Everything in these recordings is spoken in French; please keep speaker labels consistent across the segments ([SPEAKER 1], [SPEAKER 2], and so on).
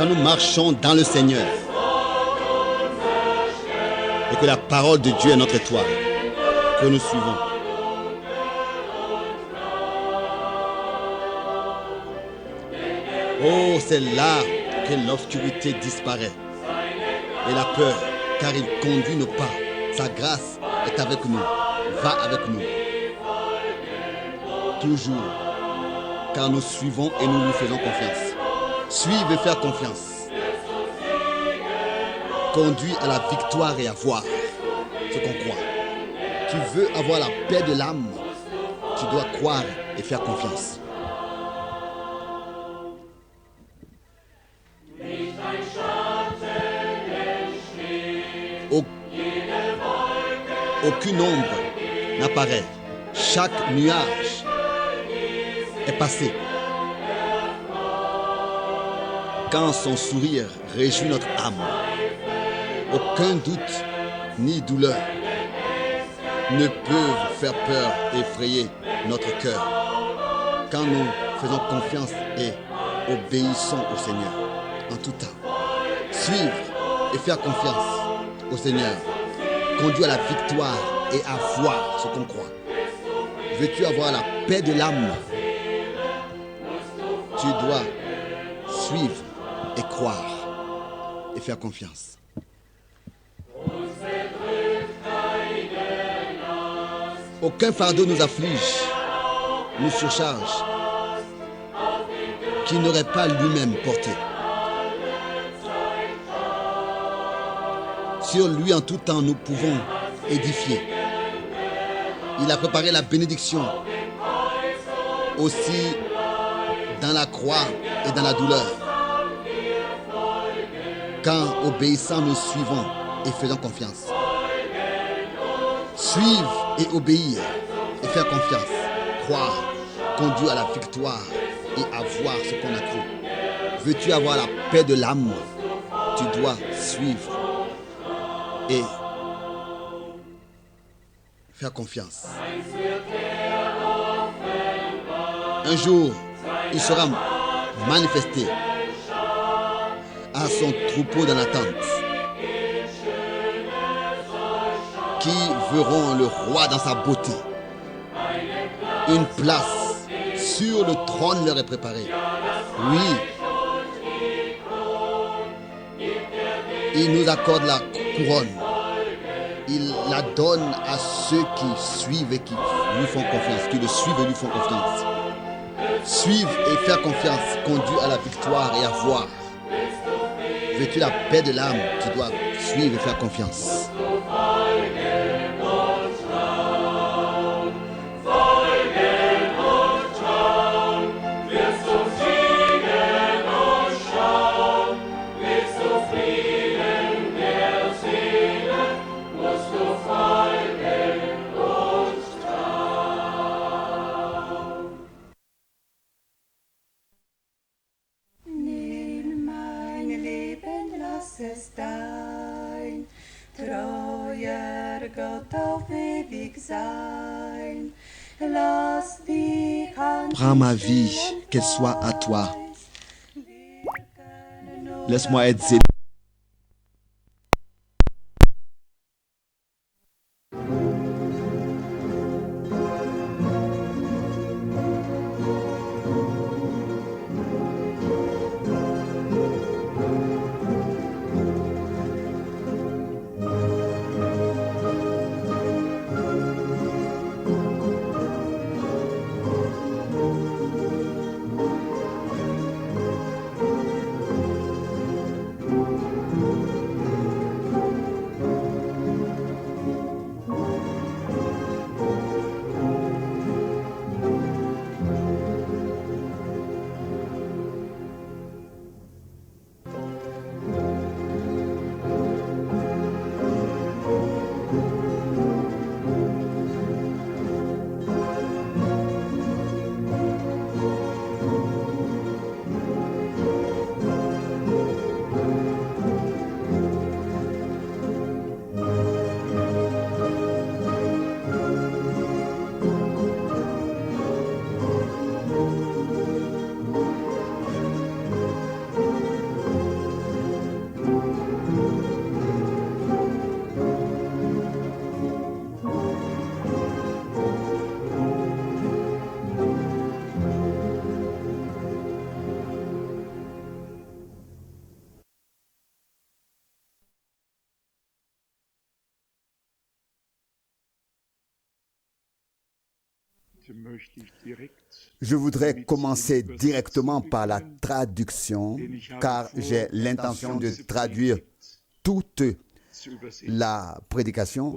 [SPEAKER 1] quand nous marchons dans le Seigneur et que la parole de Dieu est notre étoile que nous suivons. Oh, c'est là que l'obscurité disparaît et la peur, car il conduit nos pas. Sa grâce est avec nous, va avec nous. Toujours, car nous suivons et nous lui faisons confiance. Suivre et faire confiance conduit à la victoire et à voir ce qu'on croit. Tu veux avoir la paix de l'âme, tu dois croire et faire confiance. Aucune ombre n'apparaît. Chaque nuage est passé. Quand son sourire réjouit notre âme, aucun doute ni douleur ne peuvent faire peur et effrayer notre cœur. Quand nous faisons confiance et obéissons au Seigneur en tout temps. Suivre et faire confiance au Seigneur conduit à la victoire et à voir ce qu'on croit. Veux-tu avoir la paix de l'âme? Tu dois suivre et croire et faire confiance. Aucun fardeau nous afflige, nous surcharge, qu'il n'aurait pas lui-même porté. Sur lui en tout temps nous pouvons édifier. Il a préparé la bénédiction aussi dans la croix et dans la douleur. Quand obéissant nous suivons et faisons confiance. Suivre et obéir et faire confiance, croire, conduit à la victoire et à voir ce qu'on a cru. Veux-tu avoir la paix de l'âme? Tu dois suivre et faire confiance. Un jour, il sera manifesté à son troupeau dans la tente, qui verront le roi dans sa beauté. Une place sur le trône leur est préparée. Oui, il nous accorde la couronne. Il la donne à ceux qui suivent et qui lui font confiance, qui le suivent et lui font confiance. Suivre et faire confiance conduit à la victoire et à voir. Veux-tu la paix de l'âme? Tu dois suivre et faire confiance. Prends ma vie, qu'elle soit à toi. Laisse-moi être zélé. Je voudrais commencer directement par la traduction, car j'ai l'intention de traduire toute la prédication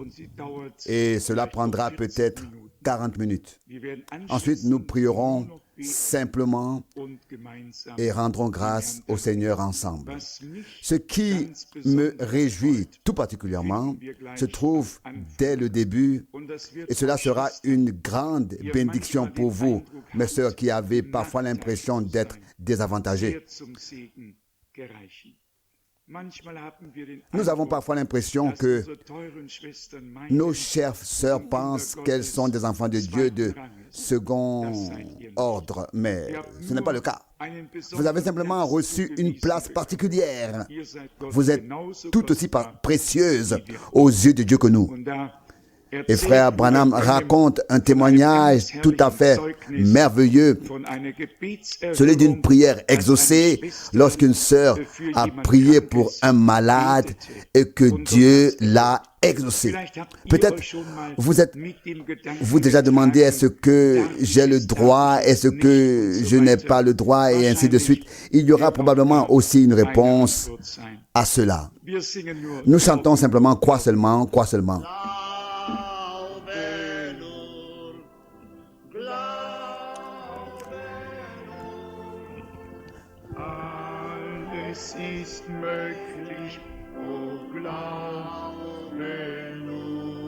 [SPEAKER 1] et cela prendra peut-être 40 minutes. Ensuite, nous prierons simplement et rendrons grâce au Seigneur ensemble. Ce qui me réjouit tout particulièrement se trouve dès le début et cela sera une grande bénédiction pour vous, mes sœurs qui avez parfois l'impression d'être désavantagées. Nous avons parfois l'impression que nos chères sœurs pensent qu'elles sont des enfants de Dieu de second ordre, mais ce n'est pas le cas. Vous avez simplement reçu une place particulière. Vous êtes tout aussi précieuses aux yeux de Dieu que nous. Et frère Branham raconte un témoignage tout à fait merveilleux, celui d'une prière exaucée lorsqu'une sœur a prié pour un malade et que Dieu l'a exaucé. Peut-être vous déjà demandé est-ce que j'ai le droit, est-ce que je n'ai pas le droit et ainsi de suite. Il y aura probablement aussi une réponse à cela. Nous chantons simplement crois seulement, crois seulement.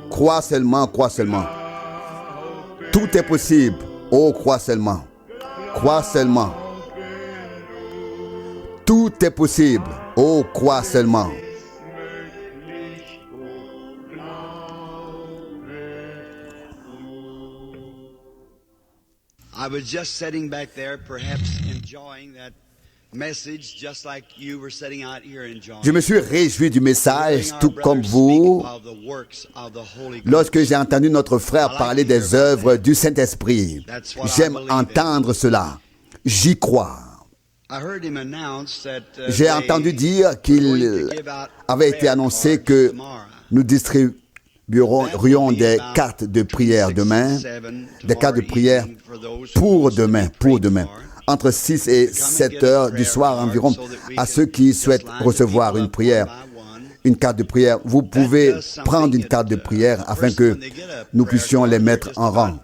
[SPEAKER 1] Crois seulement, crois seulement. Tout est possible. Oh, crois seulement. Crois seulement. Tout est possible. Oh, crois seulement.
[SPEAKER 2] I was just sitting back there, perhaps enjoying that message, just like you were sitting out here enjoying.
[SPEAKER 1] Je me suis réjoui du message, tout comme vous, lorsque j'ai entendu notre frère parler des œuvres du Saint-Esprit. J'aime entendre cela. J'y crois. J'ai entendu dire qu'il avait été annoncé que nous distribuerions des cartes de prière demain, des cartes de prière pour demain, entre 6 et 7 heures du soir environ, à ceux qui souhaitent recevoir une prière, une carte de prière. Vous pouvez prendre une carte de prière afin que nous puissions les mettre en rang.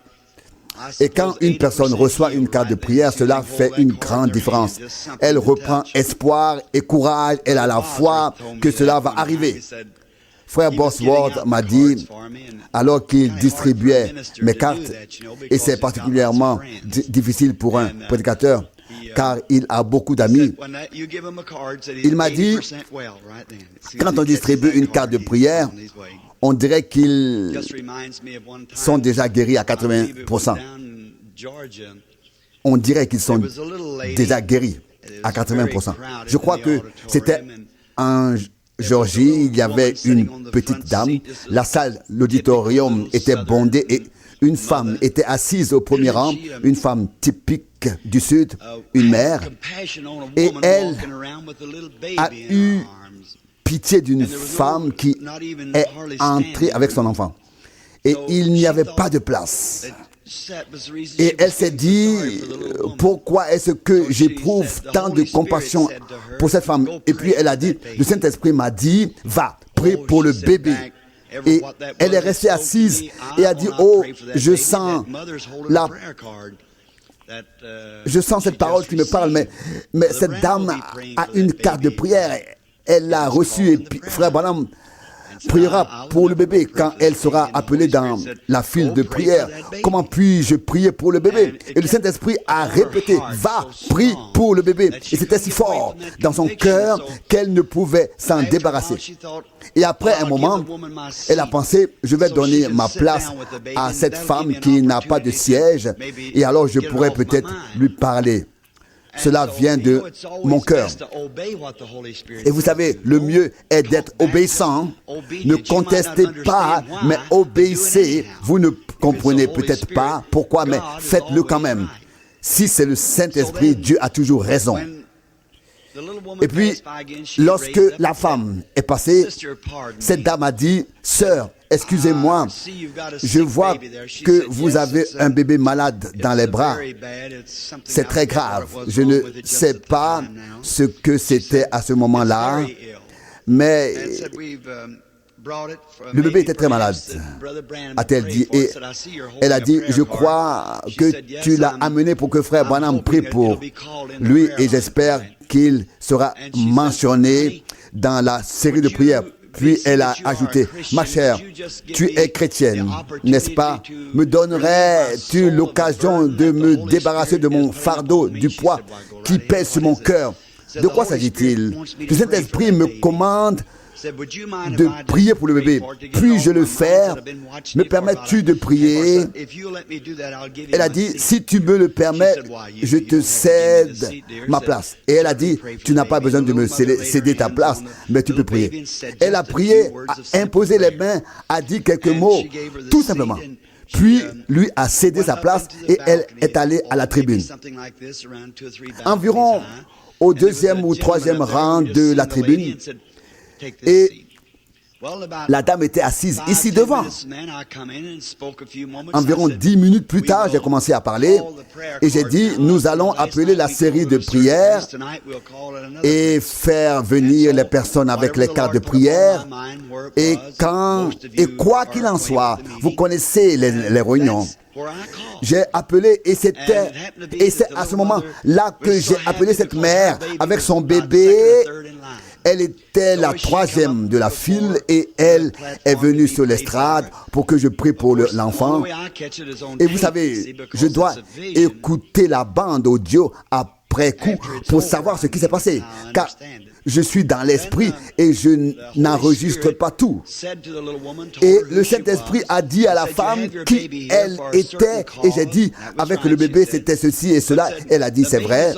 [SPEAKER 1] Et quand une personne reçoit une carte de prière, cela fait une grande différence. Elle reprend espoir et courage, elle a la foi que cela va arriver. Frère Bosworth m'a dit, alors qu'il distribuait mes cartes, et c'est particulièrement difficile pour un prédicateur, car il a beaucoup d'amis, il m'a dit, quand on distribue une carte de prière, on dirait qu'ils sont déjà guéris à 80%. On dirait qu'ils sont déjà guéris à 80%. Je crois que c'était un Georgie, il y avait une petite dame, la salle, l'auditorium était bondé et une femme était assise au premier rang, une femme typique du Sud, une mère, et elle a eu pitié d'une femme qui est entrée avec son enfant. Et il n'y avait pas de place. Et elle s'est dit, pourquoi est-ce que j'éprouve tant de compassion pour cette femme? Et puis elle a dit, le Saint-Esprit m'a dit, va, prie pour le bébé. Et elle est restée assise et a dit, oh, je sens cette parole qui me parle, mais cette dame a une carte de prière. Elle l'a reçue et puis, frère Branham priera pour le bébé quand elle sera appelée dans la file de prière. Comment puis-je prier pour le bébé? Et le Saint-Esprit a répété, va, prie pour le bébé. Et c'était si fort dans son cœur qu'elle ne pouvait s'en débarrasser. Et après un moment, elle a pensé, je vais donner ma place à cette femme qui n'a pas de siège et alors je pourrais peut-être lui parler. Cela vient de mon cœur. Et vous savez, le mieux est d'être obéissant. Ne contestez pas, mais obéissez. Vous ne comprenez peut-être pas pourquoi, mais faites-le quand même. Si c'est le Saint-Esprit, Dieu a toujours raison. Et puis, lorsque la femme est passée, cette dame a dit, « Sœur, excusez-moi, je vois que vous avez un bébé malade dans les bras. C'est très grave. Je ne sais pas ce que c'était à ce moment-là, mais le bébé était très malade, a-t-elle dit. Et elle a dit, je crois que tu l'as amené pour que frère Branham prie pour lui et j'espère qu'il sera mentionné dans la série de prières. Puis elle a ajouté, ma chère, tu es chrétienne, n'est-ce pas? Me donnerais-tu l'occasion de me débarrasser de mon fardeau, du poids qui pèse sur mon cœur? De quoi s'agit-il? Le Saint-Esprit me commande de prier pour le bébé. Puis-je le faire? Me permets-tu de prier? Elle a dit, si tu me le permets, je te cède ma place. Et elle a dit, tu n'as pas besoin de me céder ta place, mais tu peux prier. Elle a prié, a imposé les mains, a dit quelques mots, tout simplement. Puis, lui a cédé sa place et elle est allée à la tribune. Environ au deuxième ou troisième rang de la tribune, et la dame était assise ici devant. Environ 10 minutes plus tard, j'ai commencé à parler et j'ai dit, nous allons appeler la série de prières et faire venir les personnes avec les cartes de prière. Et quoi qu'il en soit, vous connaissez les réunions. J'ai appelé et c'est à ce moment-là que j'ai appelé cette mère avec son bébé. Elle était la troisième de la file et elle est venue sur l'estrade pour que je prie pour l'enfant. Et vous savez, je dois écouter la bande audio après coup pour savoir ce qui s'est passé. Car je suis dans l'esprit et je n'enregistre pas tout. Et le Saint-Esprit a dit à la femme qui elle était, et j'ai dit, avec le bébé, c'était ceci et cela. Elle a dit, c'est vrai.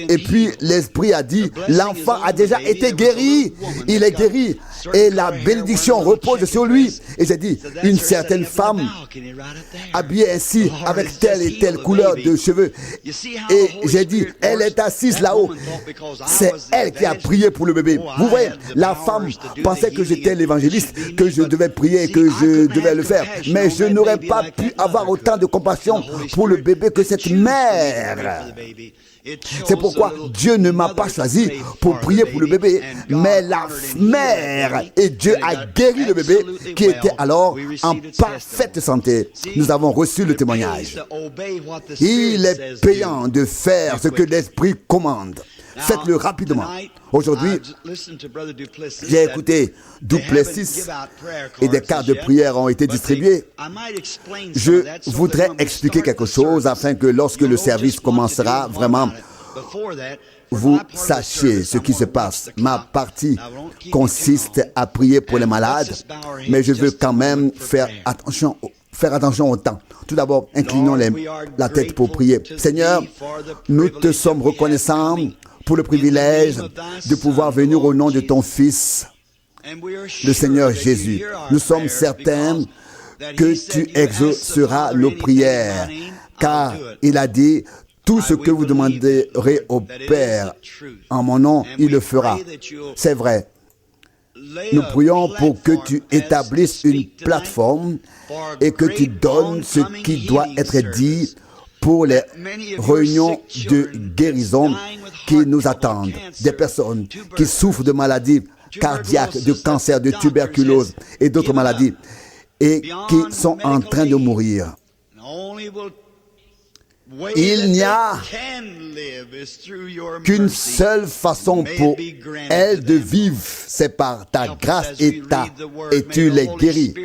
[SPEAKER 1] Et puis l'Esprit a dit, l'enfant a déjà été guéri. Il est guéri. Et la bénédiction repose sur lui. Et j'ai dit, une certaine femme habillée ainsi, avec telle et telle couleur de cheveux. Et j'ai dit, elle est assise là-haut. C'est elle qui a prié pour le bébé. Vous voyez, la femme pensait que j'étais l'évangéliste, que je devais prier, que je devais le faire. Mais je n'aurais pas pu avoir autant de compassion pour le bébé que cette mère. C'est pourquoi Dieu ne m'a pas choisi pour prier pour le bébé, mais la mère. Et Dieu a guéri le bébé qui était alors en parfaite santé. Nous avons reçu le témoignage. Il est payant de faire ce que l'Esprit commande. Faites-le rapidement. Aujourd'hui, j'ai écouté Duplessis et des cartes de prière ont été distribuées. Je voudrais expliquer quelque chose afin que lorsque le service commencera, vraiment, vous sachiez ce qui se passe. Ma partie consiste à prier pour les malades, mais je veux quand même faire attention au temps. Tout d'abord, inclinons la tête pour prier. Seigneur, nous te sommes reconnaissants pour le privilège de pouvoir venir au nom de ton Fils, le Seigneur Jésus. Nous sommes certains que tu exauceras nos prières, car il a dit, tout ce que vous demanderez au Père en mon nom, il le fera. C'est vrai. Nous prions pour que tu établisses une plateforme et que tu donnes ce qui doit être dit pour les réunions de guérison qui nous attendent. Des personnes qui souffrent de maladies cardiaques, de cancer, de tuberculose et d'autres maladies et qui sont en train de mourir. Il n'y a qu'une seule façon pour elles de vivre, c'est par ta grâce et tu les guéris.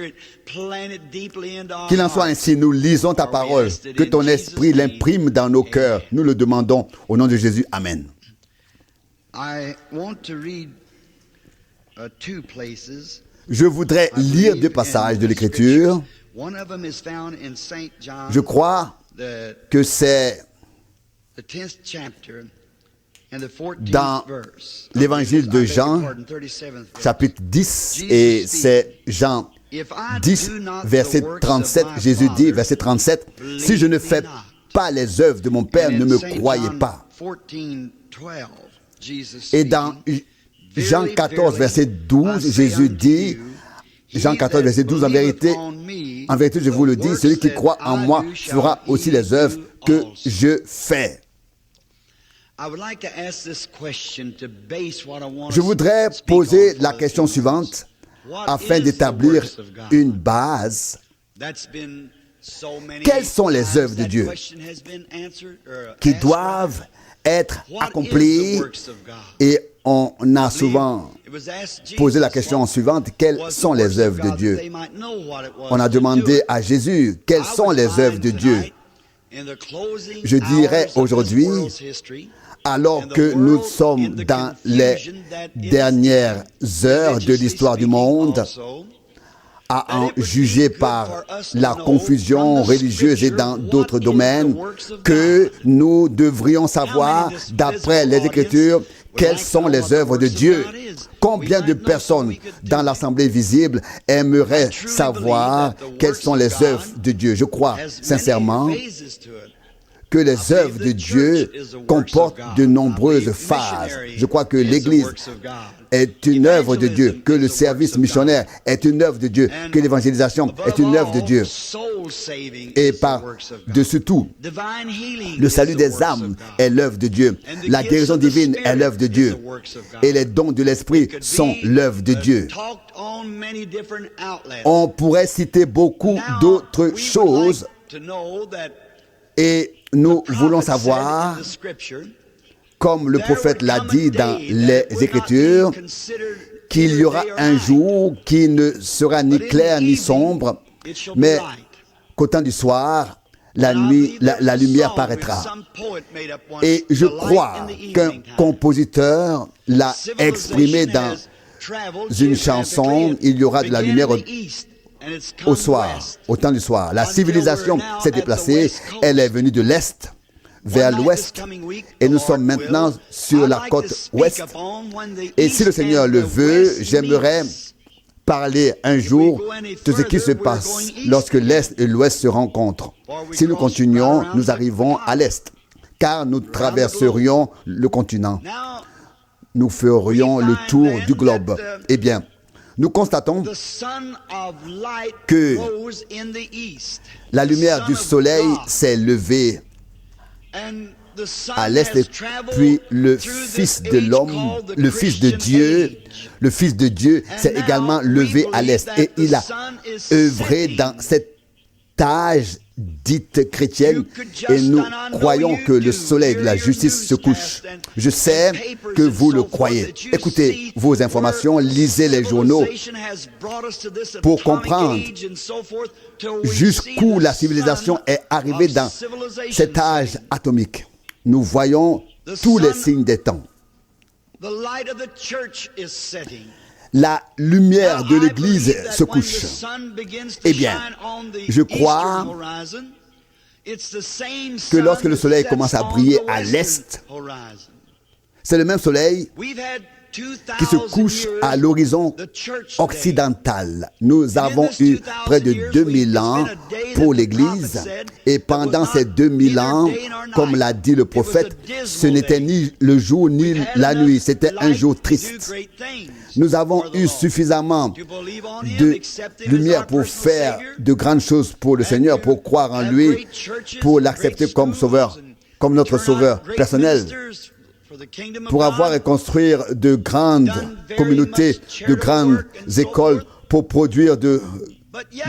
[SPEAKER 1] Qu'il en soit ainsi, nous lisons ta parole, que ton esprit l'imprime dans nos cœurs. Nous le demandons au nom de Jésus. Amen. Je voudrais lire deux passages de l'Écriture. Je crois que c'est dans l'évangile de Jean, chapitre 10, et c'est Jean 10, verset 37, Jésus dit, verset 37, « Si je ne fais pas les œuvres de mon Père, ne me croyez pas. » Et dans Jean 14, verset 12, Jésus dit, Jean 14, verset 12, en vérité, je vous le dis, celui qui croit en moi fera aussi les œuvres que je fais. Je voudrais poser la question suivante afin d'établir une base. Quelles sont les œuvres de Dieu qui doivent être accomplies? Et on a souvent posé la question suivante: quelles sont les œuvres de Dieu? On a demandé à Jésus: quelles sont les œuvres de Dieu? Je dirais aujourd'hui, alors que nous sommes dans les dernières heures de l'histoire du monde, à en juger par la confusion religieuse et dans d'autres domaines, que nous devrions savoir, d'après les Écritures, quelles sont les œuvres de Dieu. Combien de personnes dans l'assemblée visible aimeraient savoir quelles sont les œuvres de Dieu? Je crois sincèrement que les œuvres de Dieu comportent de nombreuses phases. Je crois que l'Église est une œuvre de Dieu, que le service missionnaire est une œuvre de Dieu, que l'évangélisation est une œuvre de Dieu. Et par-dessus tout, le salut des âmes est l'œuvre de Dieu. La guérison divine est l'œuvre de Dieu. Et les dons de l'Esprit sont l'œuvre de Dieu. On pourrait citer beaucoup d'autres choses. Et nous voulons savoir, comme le prophète l'a dit dans les Écritures, qu'il y aura un jour qui ne sera ni clair ni sombre, mais qu'au temps du soir, la lumière paraîtra. Et je crois qu'un compositeur l'a exprimé dans une chanson: il y aura de la lumière au soir, au temps du soir. La civilisation s'est déplacée, elle est venue de l'Est vers l'Ouest, et nous sommes maintenant sur la côte Ouest. Et si le Seigneur le veut, j'aimerais parler un jour de ce qui se passe lorsque l'Est et l'Ouest se rencontrent. Si nous continuons, nous arrivons à l'Est, car nous traverserions le continent. Nous ferions le tour du globe. Eh bien, nous constatons que la lumière du soleil s'est levée à l'est, et puis le Fils de l'homme, le Fils de Dieu s'est également levé à l'est, et il a œuvré dans cette âge dite chrétienne, et nous croyons que le soleil de la justice se couche. Je sais que vous le croyez. Écoutez vos informations, lisez les journaux pour comprendre jusqu'où la civilisation est arrivée dans cet âge atomique. Nous voyons tous les signes des temps. La lumière de l'Église se couche. Eh bien, je crois que lorsque le soleil commence à briller à l'est, c'est le même soleil qui se couche à l'horizon occidental. Nous avons eu près de 2000 ans pour l'Église, et pendant ces 2000 ans, comme l'a dit le prophète, ce n'était ni le jour ni la nuit, c'était un jour triste. Nous avons eu suffisamment de lumière pour faire de grandes choses pour le Seigneur, pour croire en lui, pour l'accepter comme sauveur, comme notre sauveur personnel, pour avoir et construire de grandes communautés, de grandes écoles, pour produire de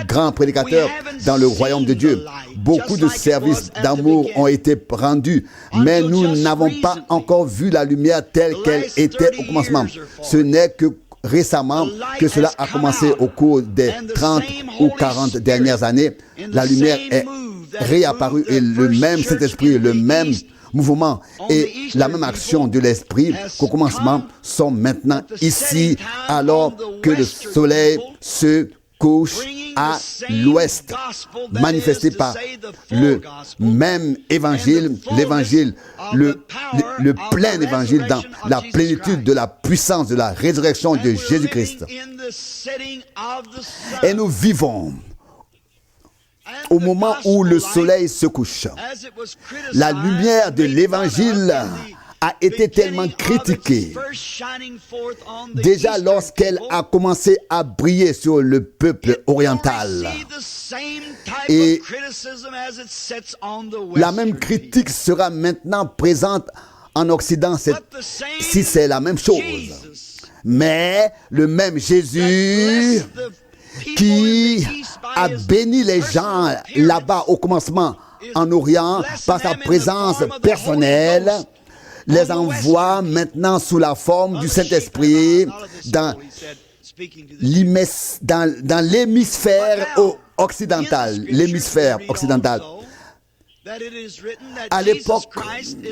[SPEAKER 1] grands prédicateurs dans le royaume de Dieu. Beaucoup de services d'amour ont été rendus, mais nous n'avons pas encore vu la lumière telle qu'elle était au commencement. Ce n'est que récemment que cela a commencé au cours des 30 ou 40 dernières années. La lumière est réapparue, et le même Saint-Esprit, le même mouvement et la même action de l'Esprit qu'au commencement sont maintenant ici, alors que le soleil se couche à l'ouest, manifesté par le même évangile, l'évangile, le plein évangile dans la plénitude de la puissance de la résurrection de Jésus-Christ. Et nous vivons au moment où le soleil se couche. La lumière de l'évangile a été tellement critiquée. Déjà lorsqu'elle a commencé à briller sur le peuple oriental. Et la même critique sera maintenant présente en Occident si c'est la même chose. Mais le même Jésus qui a béni les gens là-bas au commencement en Orient par sa présence personnelle, les envoie maintenant sous la forme du Saint-Esprit dans l'hémisphère occidental. L'hémisphère occidental. À l'époque,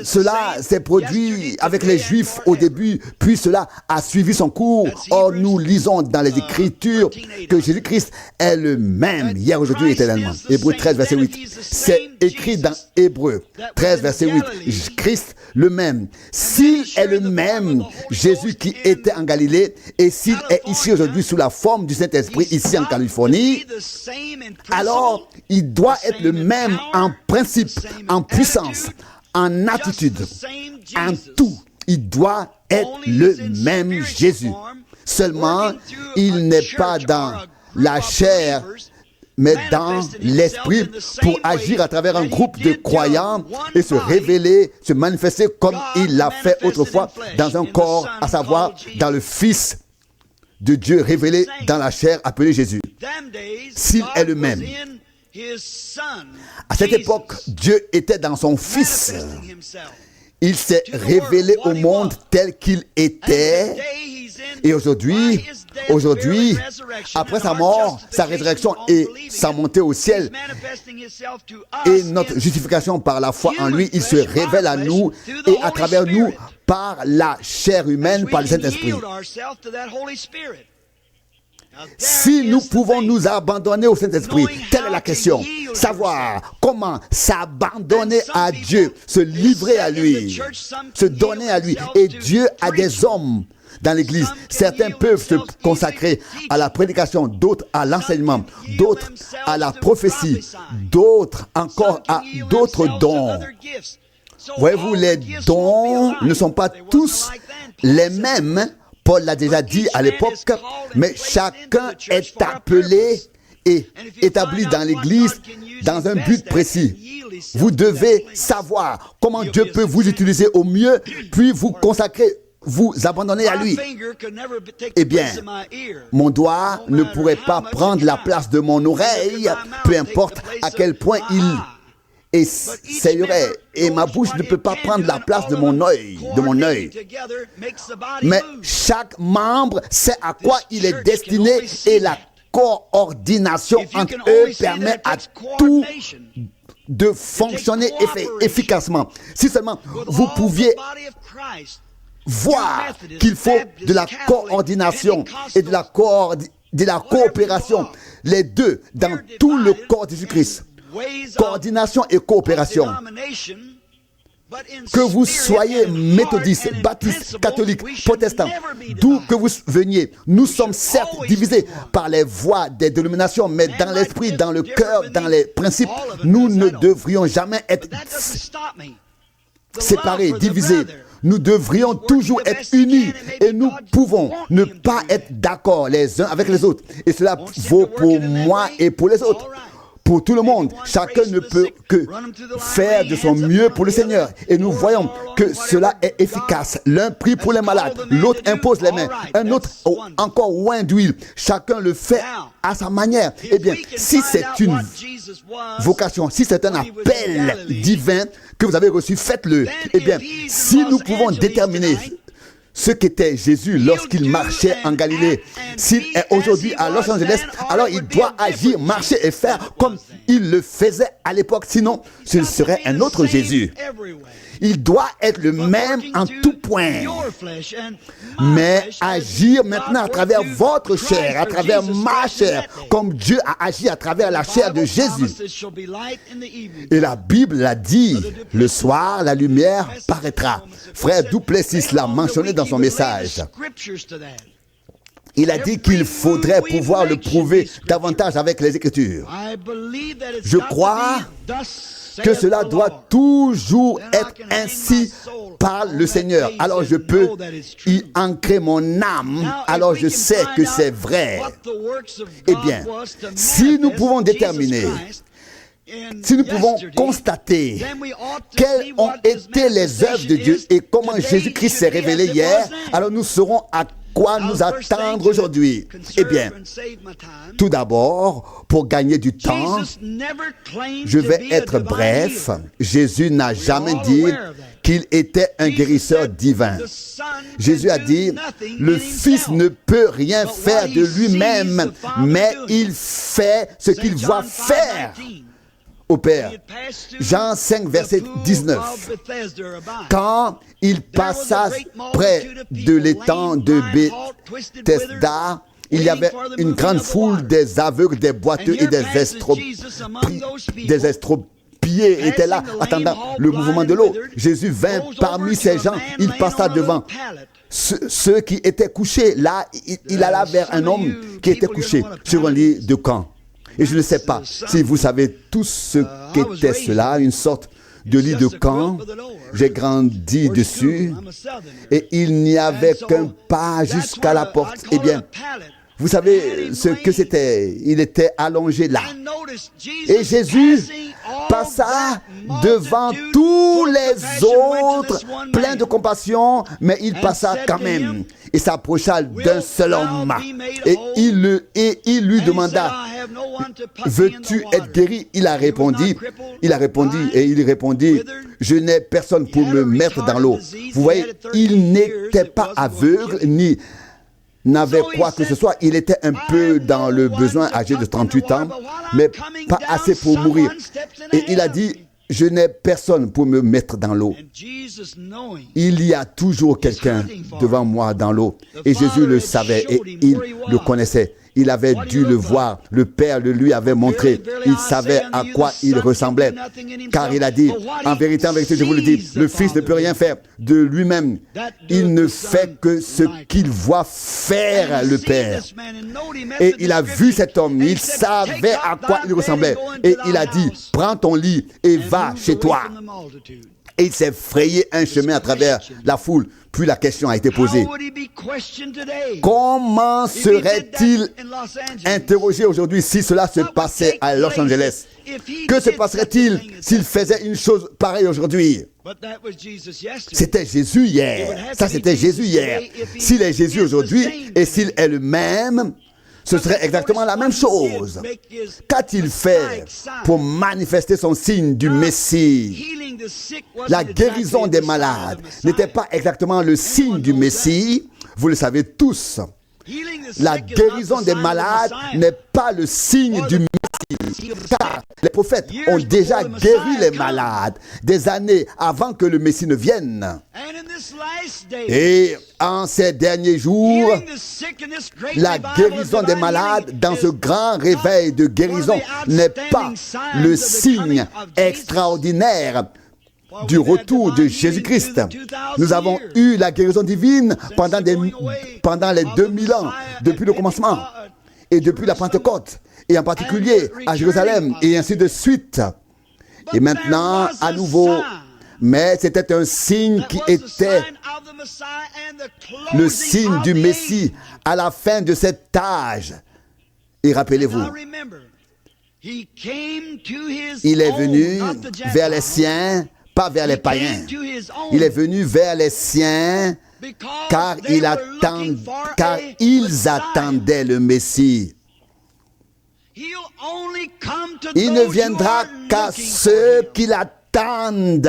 [SPEAKER 1] cela s'est produit avec les Juifs au début, puis cela a suivi son cours. Or, nous lisons dans les Écritures que Jésus-Christ est le même hier, aujourd'hui, éternellement. Hébreux 13, verset 8. C'est écrit dans Hébreux 13, verset 8. Christ le même. S'il est le même Jésus qui était en Galilée, et s'il est ici aujourd'hui sous la forme du Saint-Esprit, ici en Californie, alors il doit être le même en principe, en puissance, en attitude, en tout. Il doit être le même Jésus. Seulement, il n'est pas dans la chair, mais dans l'esprit pour agir à travers un groupe de croyants et se révéler, se manifester comme il l'a fait autrefois dans un corps, à savoir dans le Fils de Dieu révélé dans la chair appelé Jésus. S'il est le même. À cette époque, Dieu était dans son Fils. Il s'est révélé au monde tel qu'il était. Et aujourd'hui, après sa mort, sa résurrection et sa montée au ciel, et notre justification par la foi en lui, il se révèle à nous et à travers nous par la chair humaine, par le Saint-Esprit. Si nous pouvons nous abandonner au Saint-Esprit, telle est la question. Savoir comment s'abandonner à Dieu, se livrer à lui, se donner à lui. Et Dieu a des hommes dans l'Église. Certains peuvent se consacrer à la prédication, d'autres à l'enseignement, d'autres à la prophétie, d'autres encore à d'autres dons. Voyez-vous, les dons ne sont pas tous les mêmes. Paul l'a déjà dit à l'époque, mais chacun est appelé et établi dans l'Église dans un but précis. Vous devez savoir comment Dieu peut vous utiliser au mieux, puis vous consacrer, vous abandonner à lui. Eh bien, mon doigt ne pourrait pas prendre la place de mon oreille, peu importe à quel point il essayerait, et ma bouche ne peut pas prendre la place de mon œil, Mais chaque membre sait à quoi il est destiné et la coordination entre eux permet à tout de fonctionner efficacement. Si seulement vous pouviez voir qu'il faut de la coordination et de la coopération, les deux, dans tout le corps de Jésus-Christ. Coordination et coopération. Que vous soyez méthodiste, baptiste, catholique, protestant, d'où que vous veniez, nous sommes certes divisés par les voies des dénominations, mais dans l'esprit, dans le cœur, dans les principes, nous ne devrions jamais être séparés, divisés. Nous devrions toujours être unis et nous pouvons ne pas être d'accord les uns avec les autres. Et cela vaut pour moi et pour les autres. Pour tout le monde, chacun ne peut que faire de son mieux pour le Seigneur. Et nous voyons que cela est efficace. L'un prie pour les malades, l'autre impose les mains, un autre encore oint d'huile. Chacun le fait à sa manière. Eh bien, si c'est une vocation, si c'est un appel divin que vous avez reçu, faites-le. Eh bien, si nous pouvons déterminer ce qu'était Jésus lorsqu'il marchait en Galilée, s'il est aujourd'hui à Los Angeles, alors il doit agir, marcher et faire comme il le faisait à l'époque. Sinon, ce serait un autre Jésus. Il doit être le même en tout point. Mais agir maintenant à travers votre chair, à travers ma chair, comme Dieu a agi à travers la chair de Jésus. Et la Bible l'a dit, le soir, la lumière paraîtra. Frère Duplessis l'a mentionné dans son message. Il a dit qu'il faudrait pouvoir le prouver davantage avec les Écritures. Je crois que cela doit toujours être ainsi par le Seigneur. Alors je peux y ancrer mon âme, alors je sais que c'est vrai. Eh bien, si nous pouvons déterminer, si nous pouvons constater quelles ont été les œuvres de Dieu et comment Jésus-Christ s'est révélé hier, alors nous saurons à quoi nous attendre aujourd'hui. Eh bien, tout d'abord, pour gagner du temps, je vais être bref. Jésus n'a jamais dit qu'il était un guérisseur divin. Jésus a dit, le Fils ne peut rien faire de lui-même, mais il fait ce qu'il voit faire au Père. Jean 5, verset 19. Quand il passa près de l'étang de Bethesda, il y avait une grande foule des aveugles, des boiteux et des estropiés étaient là, attendant le mouvement de l'eau. Jésus vint parmi ces gens, il passa devant ceux qui étaient couchés. Là, il alla vers un homme qui était couché sur un lit de camp. Et je ne sais pas si vous savez tout ce qu'était cela, une sorte de lit de camp. J'ai grandi dessus et il n'y avait qu'un pas jusqu'à la porte. Eh bien, vous savez ce que c'était? Il était allongé là. Et Jésus passa devant tous les autres, plein de compassion, mais il passa quand même. Et s'approcha d'un seul homme. Et il lui demanda, veux-tu être guéri? Il répondit, je n'ai personne pour me mettre dans l'eau. Vous voyez, il n'était pas aveugle, ni n'avait quoi que ce soit. Il était un peu dans le besoin, âgé de 38 ans, mais pas assez pour mourir. Et il a dit, je n'ai personne pour me mettre dans l'eau. Il y a toujours quelqu'un devant moi dans l'eau. Et Jésus le savait et il le connaissait. Il avait dû le voir. Le Père le lui avait montré. Il savait à quoi il ressemblait. Car il a dit, en vérité, je vous le dis, le Fils ne peut rien faire de lui-même. Il ne fait que ce qu'il voit faire le Père. Et il a vu cet homme. Il savait à quoi il ressemblait. Et il a dit, prends ton lit et va chez toi. Et il s'est frayé un chemin à travers la foule. Puis la question a été posée. Comment serait-il interrogé aujourd'hui si cela se passait à Los Angeles? Que se passerait-il s'il faisait une chose pareille aujourd'hui? C'était Jésus hier. Ça, c'était Jésus hier. S'il est Jésus aujourd'hui et s'il est le même, ce serait exactement la même chose. Qu'a-t-il fait pour manifester son signe du Messie? La guérison des malades n'était pas exactement le signe du Messie. Vous le savez tous. La guérison des malades n'est pas le signe du Messie. Car les prophètes ont déjà guéri les malades des années avant que le Messie ne vienne. Et en ces derniers jours, la guérison des malades dans ce grand réveil de guérison n'est pas le signe extraordinaire du retour de Jésus-Christ. Nous avons eu la guérison divine pendant les 2000 ans, depuis le commencement et depuis la Pentecôte, et en particulier à Jérusalem, et ainsi de suite. Et maintenant, à nouveau, mais c'était un signe qui était le signe du Messie à la fin de cet âge. Et rappelez-vous, il est venu vers les siens, pas vers les païens. Il est venu vers les siens car ils attendaient le Messie. Il ne viendra qu'à ceux qui l'attendent.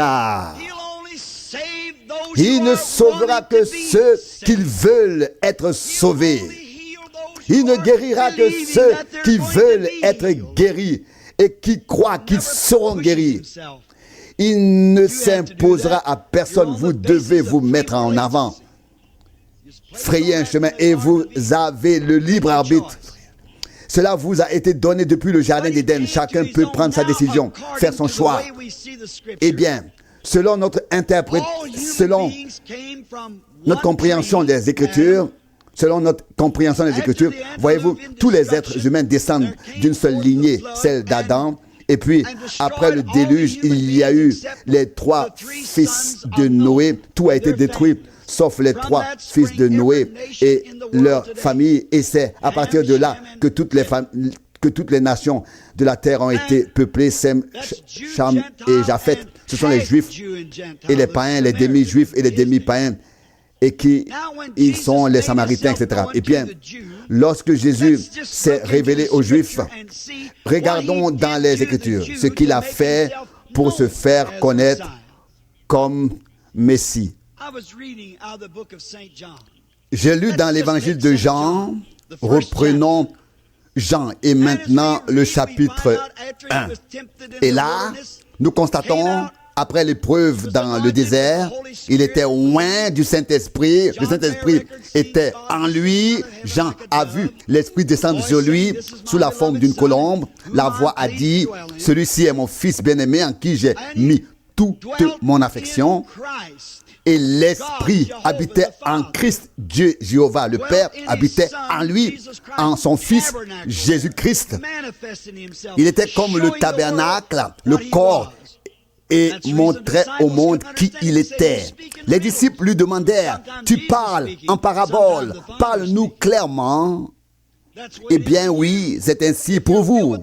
[SPEAKER 1] Il ne sauvera que ceux qui veulent être sauvés. Il ne guérira que ceux qui veulent être guéris et qui croient qu'ils seront guéris. Il ne s'imposera à personne. Vous devez vous mettre en avant. Frayez un chemin et vous avez le libre arbitre. Cela vous a été donné depuis le jardin d'Éden. Chacun peut prendre sa décision, faire son choix. Eh bien, selon notre selon notre compréhension des Écritures, voyez-vous, tous les êtres humains descendent d'une seule lignée, celle d'Adam. Et puis, après le déluge, il y a eu les 3 fils de Noé. Tout a été détruit, sauf les 3 fils de Noé et leur famille. Et c'est à partir de là que toutes les nations de la terre ont été peuplées, Sem, Cham et Japheth. Ce sont les Juifs et les païens, les demi-Juifs et les demi-païens, et qui ils sont les Samaritains, etc. Et bien, lorsque Jésus s'est révélé aux Juifs, regardons dans les Écritures ce qu'il a fait pour se faire connaître comme Messie. J'ai lu dans l'évangile de Jean, reprenons Jean et maintenant le chapitre 1. Et là, nous constatons, après l'épreuve dans le désert, il était loin du Saint-Esprit. Le Saint-Esprit était en lui. Jean a vu l'Esprit descendre sur lui sous la forme d'une colombe. La voix a dit, « Celui-ci est mon Fils bien-aimé en qui j'ai mis toute mon affection. » Et l'Esprit habitait en Christ, Dieu Jéhovah. Le Père habitait en lui, en son Fils Jésus-Christ. Il était comme le tabernacle, le corps, et montrait au monde qui il était. Les disciples lui demandèrent, « Tu parles en parabole, parle-nous clairement. » Eh bien oui, c'est ainsi pour vous.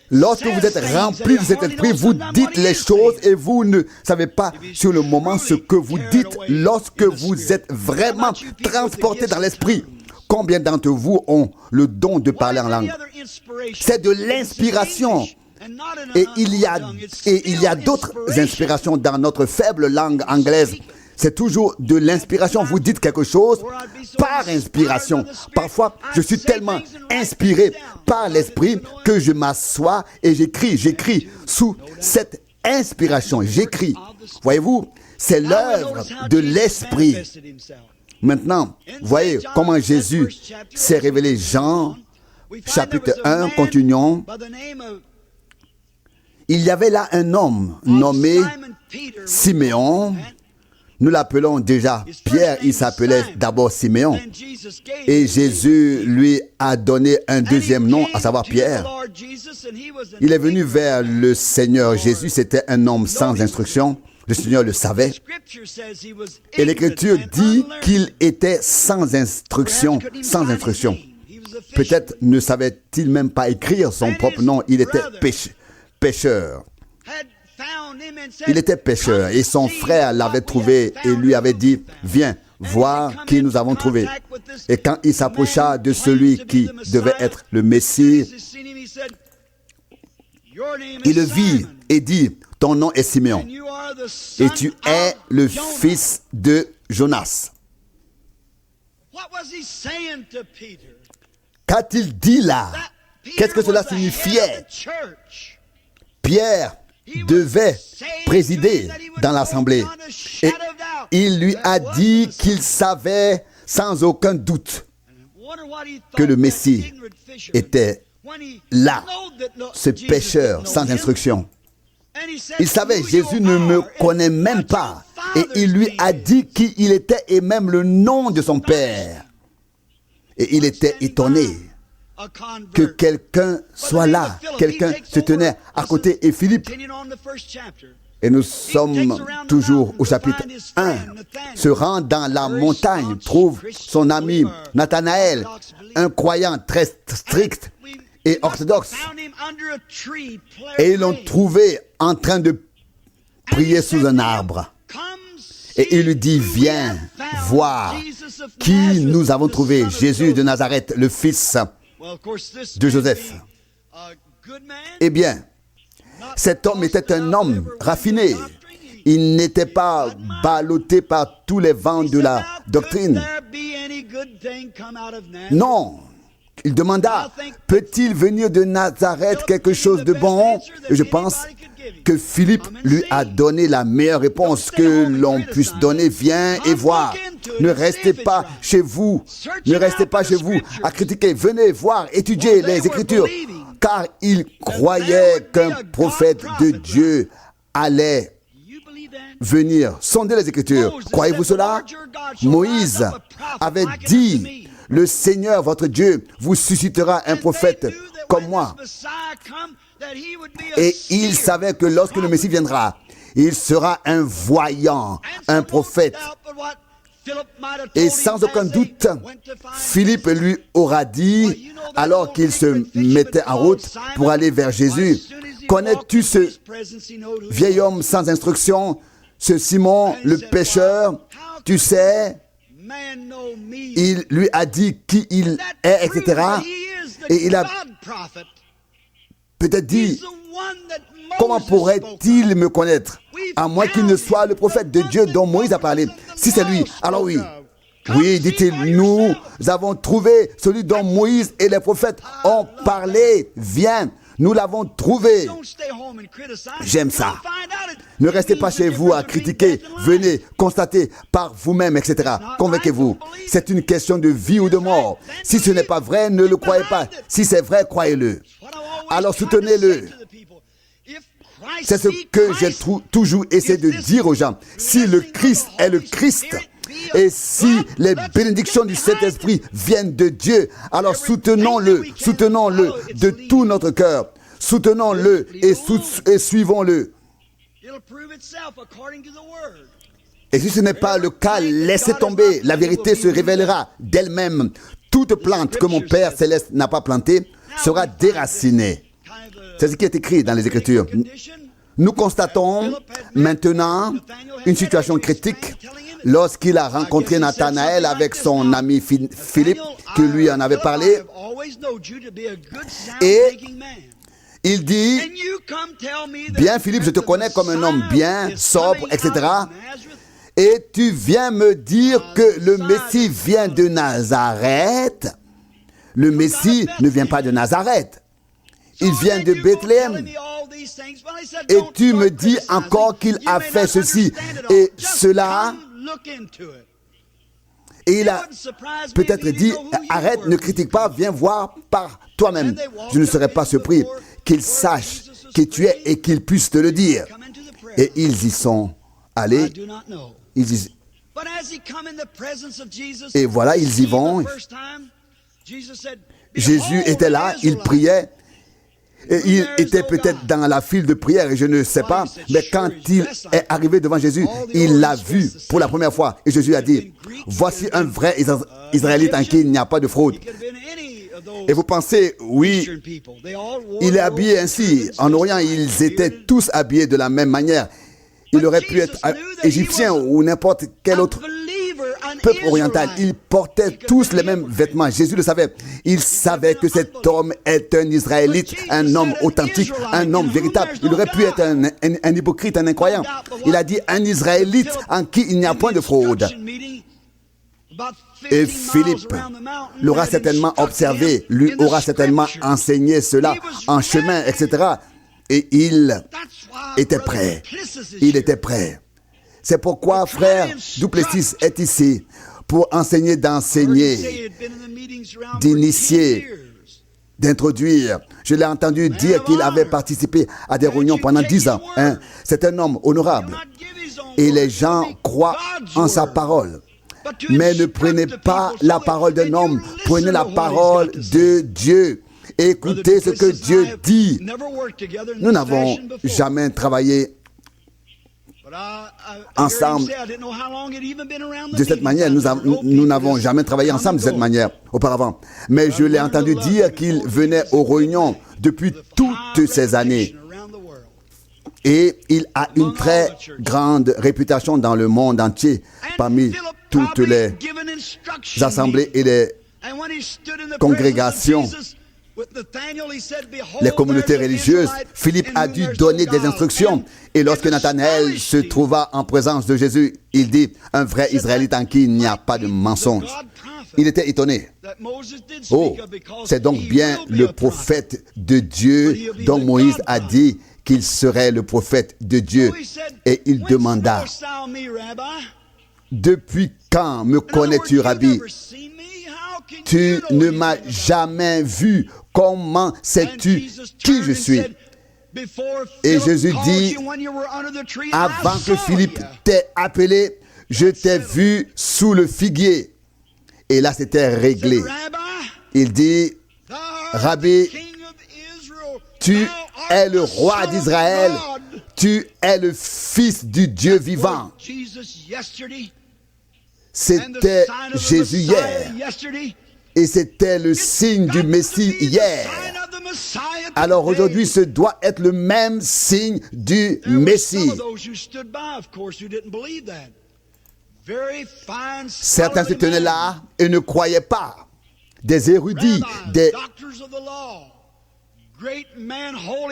[SPEAKER 1] Lorsque vous êtes rempli de cet esprit, vous dites les choses et vous ne savez pas sur le moment ce que vous dites lorsque vous êtes vraiment transporté dans l'esprit. Combien d'entre vous ont le don de parler en langue? C'est de l'inspiration. Et il y a d'autres inspirations dans notre faible langue anglaise. C'est toujours de l'inspiration. Vous dites quelque chose par inspiration. Parfois, je suis tellement inspiré par l'esprit que je m'assois et j'écris sous cette inspiration. J'écris. Voyez-vous, c'est l'œuvre de l'esprit. Maintenant, voyez comment Jésus s'est révélé. Jean, chapitre 1, continuons. Il y avait là un homme nommé Siméon. Nous l'appelons déjà Pierre, il s'appelait d'abord Siméon. Et Jésus lui a donné un deuxième nom, à savoir Pierre. Il est venu vers le Seigneur Jésus, c'était un homme sans instruction. Le Seigneur le savait. Et l'Écriture dit qu'il était sans instruction, sans instruction. Peut-être ne savait-il même pas écrire son propre nom, il était pécheur. Il était pécheur et son frère l'avait trouvé et lui avait dit, viens voir qui nous avons trouvé. Et quand il s'approcha de celui qui devait être le Messie, il le vit et dit, ton nom est Siméon et tu es le fils de Jonas. Qu'a-t-il dit là? Qu'est-ce que cela signifiait? Pierre devait présider dans l'assemblée. Et il lui a dit qu'il savait sans aucun doute que le Messie était là, ce pécheur sans instruction. Il savait, Jésus ne me connaît même pas. Et il lui a dit qui il était et même le nom de son Père. Et il était étonné que quelqu'un soit là, quelqu'un se tenait à côté. Et Philippe, et nous sommes toujours au chapitre 1, se rend dans la montagne, trouve son ami Nathanaël, un croyant très strict et orthodoxe. Et ils l'ont trouvé en train de prier sous un arbre. Et il lui dit, viens voir qui nous avons trouvé, Jésus de Nazareth, le fils de Joseph. Eh bien, cet homme était un homme raffiné. Il n'était pas ballotté par tous les vents de la doctrine. Non. Il demanda, peut-il venir de Nazareth quelque chose de bon? Et je pense que Philippe lui a donné la meilleure réponse que l'on puisse donner. Viens et voir. Ne restez pas chez vous. Ne restez pas chez vous à critiquer. Venez voir, étudier les Écritures. Car il croyait qu'un prophète de Dieu allait venir. Sondez les Écritures. Croyez-vous cela? Moïse avait dit, le Seigneur, votre Dieu, vous suscitera un prophète comme moi. Et il savait que lorsque le Messie viendra, il sera un voyant, un prophète. Et sans aucun doute, Philippe lui aura dit, alors qu'il se mettait en route pour aller vers Jésus, « Connais-tu ce vieil homme sans instruction, ce Simon le pécheur? Tu sais, il lui a dit qui il est, etc. » Et il a peut-être dit, comment pourrait-il me connaître, à moins qu'il ne soit le prophète de Dieu dont Moïse a parlé? Si c'est lui, alors oui. Oui, dit-il, nous avons trouvé celui dont Moïse et les prophètes ont parlé. Viens, nous l'avons trouvé. J'aime ça. Ne restez pas chez vous à critiquer. Venez, constatez par vous-même, etc. Convainquez-vous. C'est une question de vie ou de mort. Si ce n'est pas vrai, ne le croyez pas. Si c'est vrai, croyez-le. Alors soutenez-le. C'est ce que j'ai toujours essayé de dire aux gens. Si le Christ est le Christ, et si les bénédictions du Saint-Esprit viennent de Dieu, alors soutenons-le de tout notre cœur. Soutenons-le et suivons-le. Et si ce n'est pas le cas, laissez tomber. La vérité se révélera d'elle-même. Toute plante que mon Père Céleste n'a pas plantée sera déracinée. C'est ce qui est écrit dans les Écritures. Nous constatons maintenant une situation critique lorsqu'il a rencontré Nathanaël avec son ami Philippe, qui lui en avait parlé. Et il dit, bien Philippe, je te connais comme un homme bien, sobre, etc. Et tu viens me dire que le Messie vient de Nazareth. Le Messie ne vient pas de Nazareth. Il vient de Bethléem. Et tu me dis encore qu'il a fait ceci et cela. Et il a peut-être dit, arrête, ne critique pas, viens voir par toi-même. Je ne serais pas surpris qu'il sache qui tu es et qu'il puisse te le dire. Et ils y sont allés. Et voilà, ils y vont. Jésus était là, il priait. Et il était peut-être dans la file de prière et je ne sais pas, mais quand il est arrivé devant Jésus, il l'a vu pour la première fois. Et Jésus a dit, voici un vrai Israélite en qui il n'y a pas de fraude. Et vous pensez, oui, il est habillé ainsi. En Orient, ils étaient tous habillés de la même manière. Il aurait pu être égyptien ou n'importe quel autre peuple oriental. Ils portaient tous les mêmes vêtements. Jésus le savait. Il savait que cet homme est un Israélite, un homme authentique, un homme véritable. Il aurait pu être un hypocrite, un incroyant. Il a dit un Israélite en qui il n'y a point de fraude. Et Philippe l'aura certainement observé, lui aura certainement enseigné cela en chemin, etc. Et il était prêt. Il était prêt. C'est pourquoi frère Duplessis est ici pour enseigner, d'enseigner, d'initier, d'introduire. Je l'ai entendu dire qu'il avait participé à des réunions pendant 10 ans. C'est un homme honorable. Et les gens croient en sa parole. Mais ne prenez pas la parole d'un homme, prenez la parole de Dieu. Écoutez ce que Dieu dit. Nous n'avons jamais travaillé ensemble de cette manière. Nous n'avons jamais travaillé ensemble de cette manière auparavant. Mais je l'ai entendu dire qu'il venait aux réunions depuis toutes ces années. Et il a une très grande réputation dans le monde entier parmi toutes les assemblées et les congrégations, les communautés religieuses. Philippe a dû donner des instructions. Et lorsque Nathanaël se trouva en présence de Jésus, il dit, un vrai Israélite en qui il n'y a pas de mensonge. Il était étonné. Oh, c'est donc bien le prophète de Dieu dont Moïse a dit qu'il serait le prophète de Dieu. Et il demanda, depuis quand me connais-tu, Rabbi? Tu ne m'as jamais vu. Comment sais-tu qui je suis? Et Jésus dit, avant que Philippe t'ait appelé, je t'ai vu sous le figuier. Et là, c'était réglé. Il dit, Rabbi, tu es le roi d'Israël, tu es le Fils du Dieu vivant. C'était Jésus hier. Et c'était le signe du Messie hier. Alors aujourd'hui, ce doit être le même signe du Messie. Certains se tenaient là et ne croyaient pas. Des érudits, des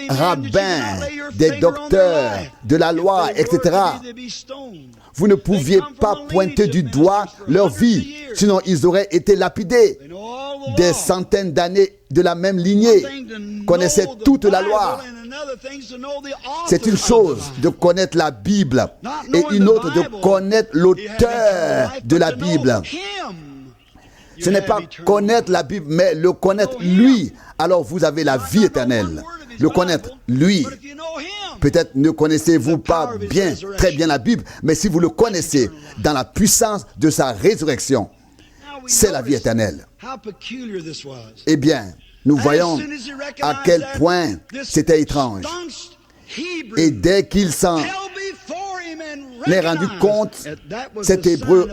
[SPEAKER 1] rabbins, des docteurs de la loi, etc. Vous ne pouviez pas pointer du doigt leur vie, sinon ils auraient été lapidés. Des centaines d'années de la même lignée, connaissaient toute la loi. C'est une chose de connaître la Bible et une autre de connaître l'auteur de la Bible. Ce n'est pas connaître la Bible, mais le connaître lui. Alors vous avez la vie éternelle. Le connaître lui. Peut-être ne connaissez-vous pas bien, très bien la Bible, mais si vous le connaissez dans la puissance de sa résurrection, c'est la vie éternelle. Eh bien, nous voyons à quel point c'était étrange. Et dès qu'il s'en est rendu compte, cet Hébreu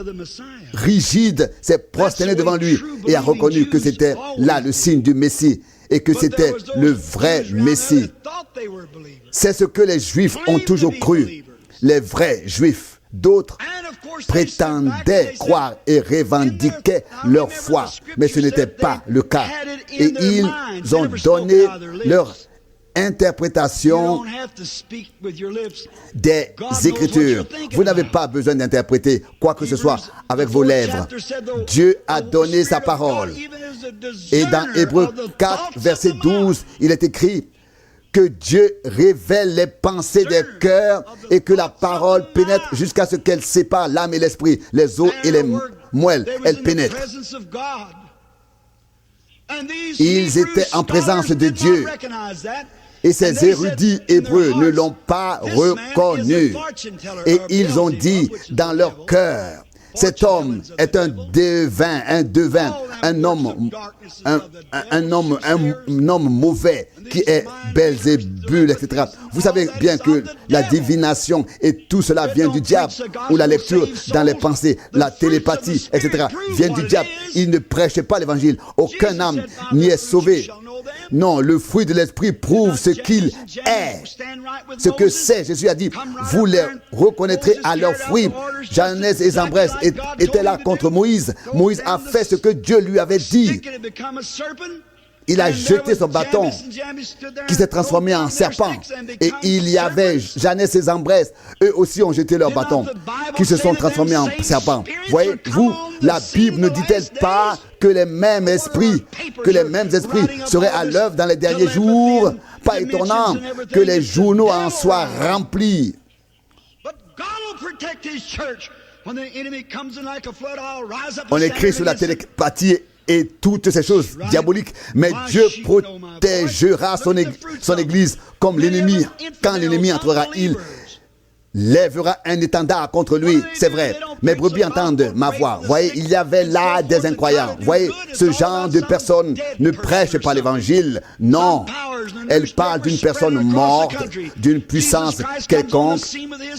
[SPEAKER 1] rigide s'est prosterné devant lui et a reconnu que c'était là le signe du Messie et que c'était le vrai Messie. C'est ce que les Juifs ont toujours cru, les vrais Juifs. D'autres prétendaient croire et revendiquaient leur foi, mais ce n'était pas le cas. Et ils ont donné leur interprétation des Écritures. Vous n'avez pas besoin d'interpréter quoi que ce soit avec vos lèvres. Dieu a donné sa parole. Et dans Hébreux 4, verset 12, il est écrit que Dieu révèle les pensées des cœurs et que la parole pénètre jusqu'à ce qu'elle sépare l'âme et l'esprit, les os et les moelles. Elle pénètre. Ils étaient en présence de Dieu. Et ces érudits hébreux ne l'ont pas reconnu. Et ils ont dit dans leur cœur, cet homme est un devin, un homme mauvais qui est Belzébul, etc. Vous savez bien que la divination et tout cela vient du diable, ou la lecture dans les pensées, la télépathie, etc. vient du diable. Il ne prêchait pas l'évangile. Aucun âme n'y est sauvé. Non, le fruit de l'esprit prouve ce qu'il est, ce que c'est. Jésus a dit, vous les reconnaîtrez à leurs fruits. Janès et Jambres étaient là contre Moïse. Moïse a fait ce que Dieu lui avait dit. Il a jeté son bâton qui s'est transformé en serpent. Et il y avait Janès et Jambres, eux aussi ont jeté leur bâton qui se sont transformés en serpent. Voyez-vous, la Bible ne dit-elle pas que les mêmes esprits seraient à l'œuvre dans les derniers jours? Pas étonnant que les journaux en soient remplis. On écrit sur la télépathie et toutes ces choses diaboliques, mais Dieu protégera son Église comme l'ennemi. Quand l'ennemi entrera, il lèvera un étendard contre lui, c'est vrai. Mes brebis entendent ma voix. Voyez, il y avait là des incroyants. Voyez, ce genre de personnes ne prêchent pas l'évangile. Non, elles parlent d'une personne morte, d'une puissance quelconque,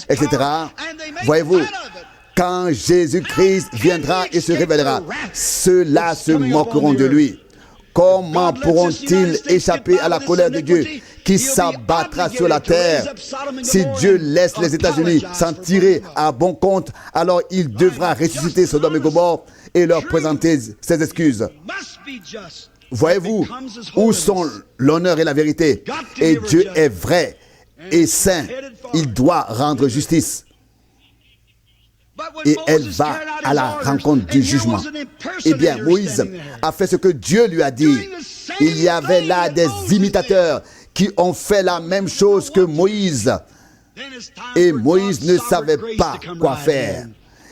[SPEAKER 1] etc. Voyez-vous, quand Jésus-Christ viendra et se révélera, ceux-là se moqueront de lui. Comment pourront-ils échapper à la colère de Dieu qui s'abattra sur la terre? Si Dieu laisse les États-Unis s'en tirer à bon compte, alors il devra ressusciter Sodome et Gomorrhe et leur présenter ses excuses. Voyez-vous où sont l'honneur et la vérité? Et Dieu est vrai et saint. Il doit rendre justice. Et elle va à la rencontre du jugement. Eh bien, Moïse a fait ce que Dieu lui a dit. Il y avait là des imitateurs qui ont fait la même chose que Moïse. Et Moïse ne savait pas quoi faire.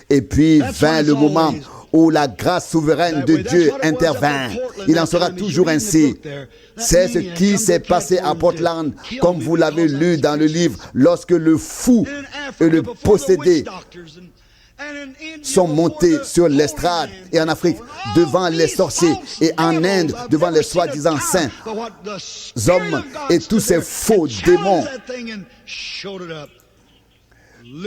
[SPEAKER 1] Et puis vint le moment où la grâce souveraine de Dieu intervint. Il en sera toujours ainsi. C'est ce qui s'est passé à Portland, comme vous l'avez lu dans le livre, lorsque le fou et le possédé sont montés sur l'estrade et en Afrique devant les sorciers et en Inde devant les soi-disant saints hommes et tous ces faux démons.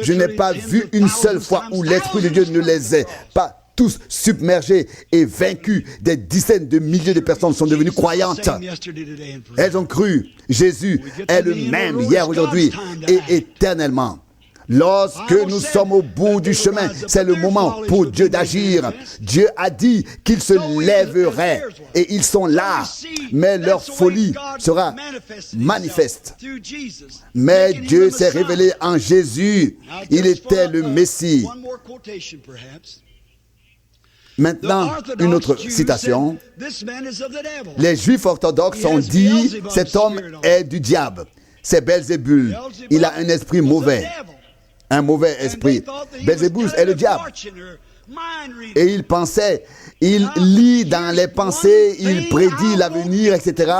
[SPEAKER 1] Je n'ai pas vu une seule fois où l'Esprit de Dieu ne les ait pas tous submergés et vaincus. Des dizaines de milliers de personnes sont devenues croyantes. Elles ont cru. Jésus est le même hier, aujourd'hui et éternellement. Lorsque nous sommes au bout du chemin, c'est le moment pour Dieu d'agir. Dieu a dit qu'il se lèverait et ils sont là, mais leur folie sera manifeste. Mais Dieu s'est révélé en Jésus. Il était le Messie. Maintenant, une autre citation. Les Juifs orthodoxes ont dit, cet homme est du diable. C'est Belzébul. Il a un esprit mauvais. Un mauvais esprit. Belzébuth est le diable. Et il pensait, il lit dans les pensées, il prédit l'avenir, etc.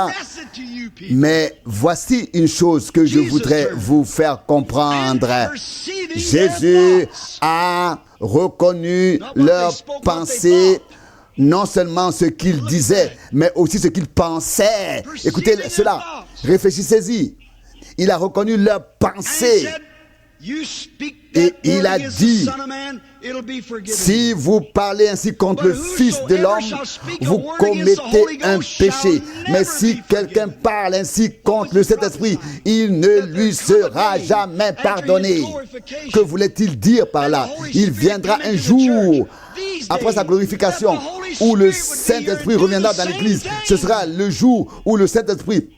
[SPEAKER 1] Mais voici une chose que je voudrais vous faire comprendre. Jésus a reconnu leurs pensées, non seulement ce qu'ils disaient, mais aussi ce qu'ils pensaient. Écoutez cela, réfléchissez-y. Il a reconnu leurs pensées. Et il a dit, si vous parlez ainsi contre le Fils de l'homme, vous commettez un péché. Mais si quelqu'un parle ainsi contre le Saint-Esprit, il ne lui sera jamais pardonné. Que voulait-il dire par là? Il viendra un jour, après sa glorification, où le Saint-Esprit reviendra dans l'Église. Ce sera le jour où le Saint-Esprit...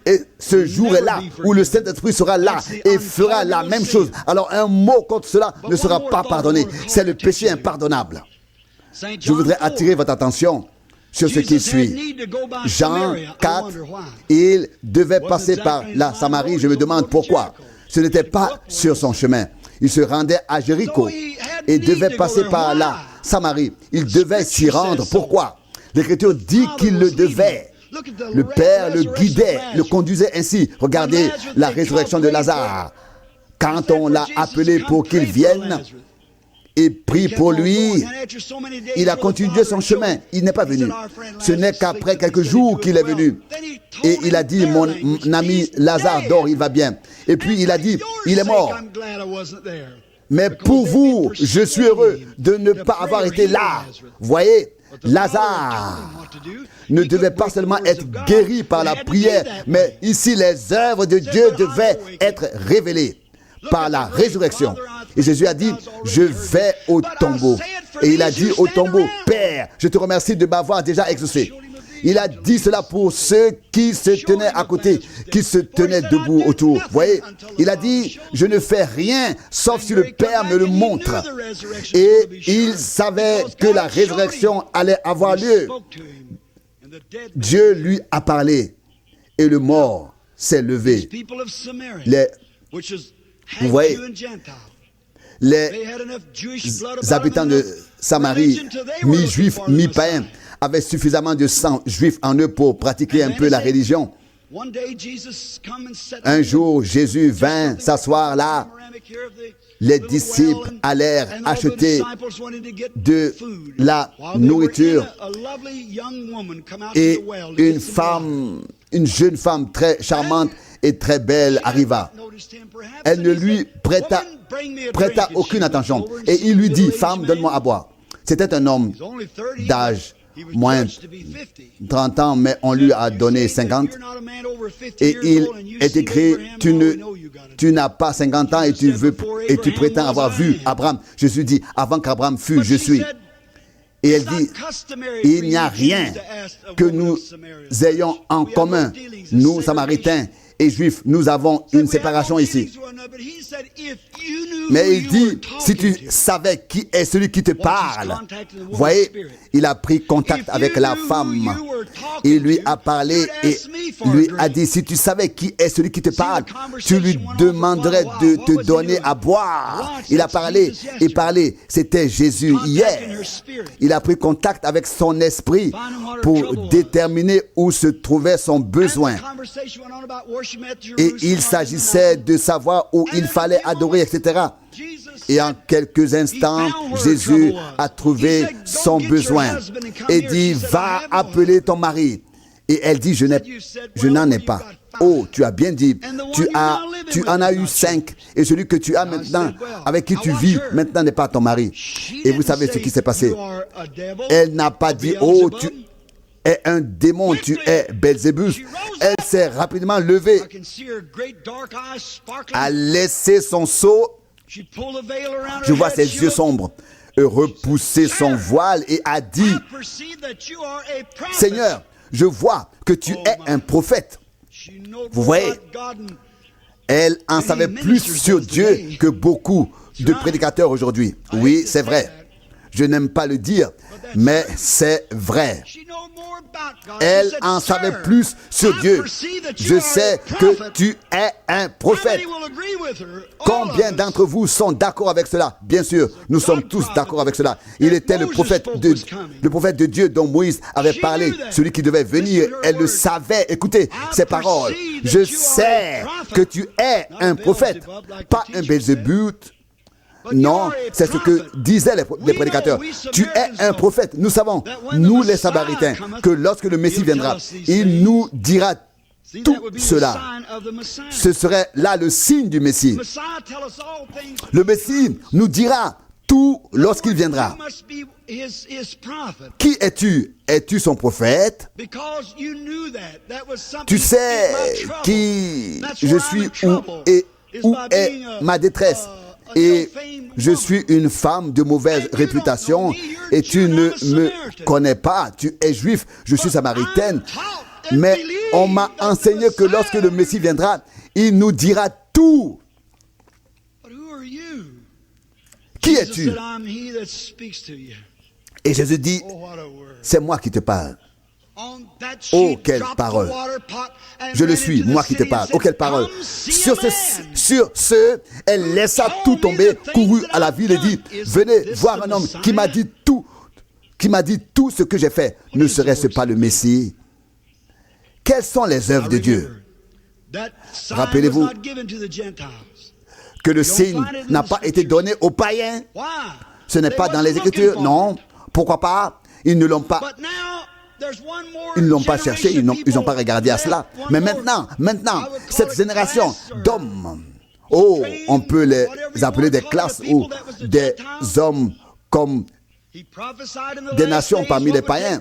[SPEAKER 1] Et ce jour est là où le Saint-Esprit sera là et fera la même chose. Alors un mot contre cela ne sera pas pardonné. C'est le péché impardonnable. Je voudrais attirer votre attention sur ce qui suit. Jean 4, il devait passer par la Samarie. Je me demande pourquoi. Ce n'était pas sur son chemin. Il se rendait à Jéricho et devait passer par la Samarie. Il devait s'y rendre. Pourquoi? L'Écriture dit qu'il le devait. Le Père le guidait, le conduisait ainsi. Regardez la résurrection de Lazare. Quand on l'a appelé pour qu'il vienne et prie pour lui, il a continué son chemin. Il n'est pas venu. Ce n'est qu'après quelques jours qu'il est venu. Et il a dit, mon ami Lazare dort, il va bien. Et puis il a dit, il est mort. Mais pour vous, je suis heureux de ne pas avoir été là. Voyez, Lazare ne devait pas seulement être guéri par la prière, mais ici les œuvres de Dieu devaient être révélées par la résurrection. Et Jésus a dit, je vais au tombeau. Et il a dit au tombeau, Père, je te remercie de m'avoir déjà exaucé. Il a dit cela pour ceux qui se tenaient à côté, qui se tenaient debout autour. Vous voyez, il a dit, je ne fais rien, sauf si le Père me le montre. Et il savait que la résurrection allait avoir lieu. Dieu lui a parlé et le mort s'est levé. Vous voyez, les habitants de Samarie, mi-juifs, mi-païens, avaient suffisamment de sang juif en eux pour pratiquer un peu la religion. Un jour, Jésus vint s'asseoir là. Les disciples allèrent acheter de la nourriture et une jeune femme très charmante et très belle arriva. Elle ne lui prêta aucune attention et il lui dit, femme, donne-moi à boire. C'était un homme d'âge moins 30 ans, mais on lui a donné 50. Et il est écrit, tu n'as pas 50 ans et tu prétends avoir vu Abraham. Jésus dit, avant qu'Abraham fût, je suis. Et elle dit, il n'y a rien que nous ayons en commun, nous, Samaritains et Juifs, nous avons une séparation ici. Mais il dit, si tu savais qui est celui qui te parle, voyez, il a pris contact avec la femme. Il lui a parlé et lui a dit, si tu savais qui est celui qui te parle, tu lui demanderais de te donner à boire. Il a parlé et parlé. C'était Jésus hier. Il a pris contact avec son esprit pour déterminer où se trouvait son besoin. Et il s'agissait de savoir où il fallait adorer, etc. etc. Et en quelques instants, Jésus a trouvé son besoin et dit, va appeler ton mari. Et elle dit, je n'en ai pas. Oh, tu as bien dit, tu en as eu 5. Et celui que tu as maintenant, avec qui tu vis, maintenant n'est pas ton mari. Et vous savez ce qui s'est passé. Elle n'a pas dit, oh, tu es un démon, tu es Belzébus. Elle s'est rapidement levée, a laissé son seau. Je vois ses yeux sombres, repousser son voile et a dit, Seigneur, je vois que tu es un prophète. Vous voyez, elle en savait plus sur Dieu que beaucoup de prédicateurs aujourd'hui. Oui, c'est vrai. Je n'aime pas le dire, mais c'est vrai. Elle en savait plus sur Dieu. Je sais que tu es un prophète. Combien d'entre vous sont d'accord avec cela? Bien sûr, nous sommes tous d'accord avec cela. Il était le prophète de Dieu dont Moïse avait parlé, celui qui devait venir. Elle le savait. Écoutez ces paroles. Je sais que tu es un prophète, pas un Belzébuth. Non, c'est ce que disaient les prédicateurs. Tu es un prophète. Nous savons, nous les Samaritains, que lorsque le Messie viendra, il nous dira tout cela. Ce serait là le signe du Messie. Le Messie nous dira tout lorsqu'il viendra. Qui es-tu? Es-tu son prophète? Tu sais qui je suis, où est ma détresse. Et je suis une femme de mauvaise réputation et tu ne me connais pas, tu es juif, je suis samaritaine. Mais on m'a enseigné que lorsque le Messie viendra, il nous dira tout. Qui es-tu? Et Jésus dit, c'est moi qui te parle. Oh, quelle parole! Je le suis, moi qui te parle. Oh, quelle parole! Sur ce, elle laissa tout tomber, courut à la ville et dit, venez voir un homme qui m'a dit tout ce que j'ai fait. Ne serait-ce pas le Messie? Quelles sont les œuvres de Dieu? Rappelez-vous que le signe n'a pas été donné aux païens. Ce n'est pas dans les Écritures, non. Pourquoi pas? Ils ne l'ont pas. Ils ne l'ont pas cherché, ils n'ont pas regardé à cela. Mais maintenant, cette génération d'hommes, oh, on peut les appeler des classes ou des hommes comme des nations parmi les païens.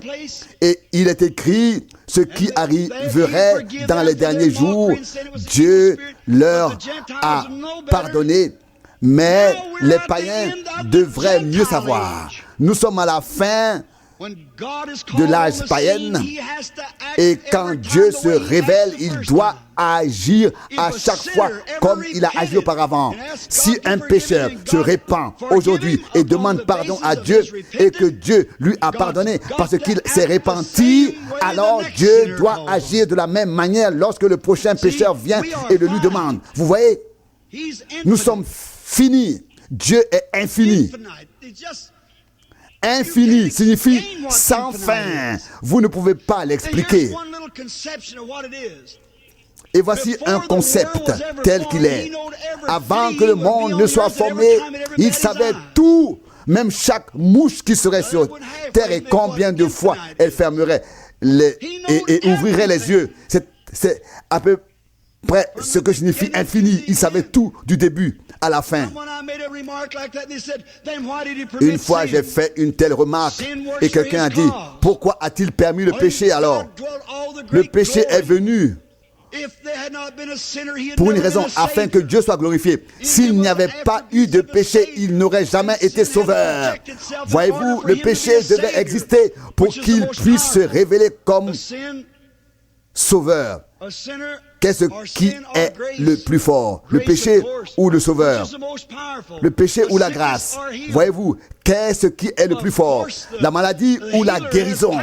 [SPEAKER 1] Et il est écrit ce qui arriverait dans les derniers jours. Dieu leur a pardonné, mais les païens devraient mieux savoir. Nous sommes à la fin de l'âge païen, et quand Dieu se révèle, il doit agir à chaque fois comme il a agi auparavant. Si un pécheur se répand aujourd'hui et demande pardon à Dieu et que Dieu lui a pardonné parce qu'il s'est repenti, alors Dieu doit agir de la même manière lorsque le prochain pécheur vient et le lui demande. Vous voyez, nous sommes finis. Dieu est infini. Infini signifie sans fin. Vous ne pouvez pas l'expliquer. Et voici un concept tel qu'il est. Avant que le monde ne soit formé, il savait tout, même chaque mouche qui serait sur terre et combien de fois elle fermerait et ouvrirait les yeux. C'est à peu près ce que signifie infini. Il savait tout du début à la fin. Une fois j'ai fait une telle remarque et quelqu'un a dit, pourquoi a-t-il permis le péché alors? Le péché est venu pour une raison, afin que Dieu soit glorifié. S'il n'y avait pas eu de péché, il n'aurait jamais été sauveur. Voyez-vous, le péché devait exister pour qu'il puisse se révéler comme sauveur. Qu'est-ce qui est le plus fort? Le péché ou le sauveur? Le péché ou la grâce? Voyez-vous, qu'est-ce qui est le plus fort? La maladie ou la guérison?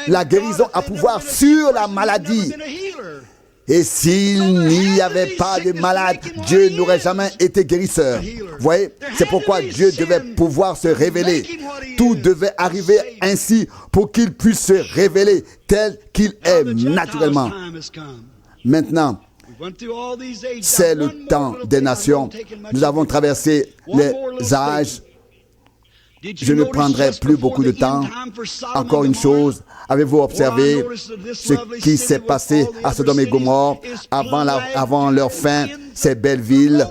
[SPEAKER 1] La guérison a pouvoir sur la maladie. Et s'il n'y avait pas de malade, Dieu n'aurait jamais été guérisseur. Vous voyez, c'est pourquoi Dieu devait pouvoir se révéler. Tout devait arriver ainsi pour qu'il puisse se révéler tel qu'il est naturellement. Maintenant, C'est le temps des nations. Nous avons traversé les âges. Je ne prendrai plus beaucoup de temps. Encore une chose, avez-vous observé ce qui s'est passé à Sodome et Gomorrhe avant leur fin, ces belles villes,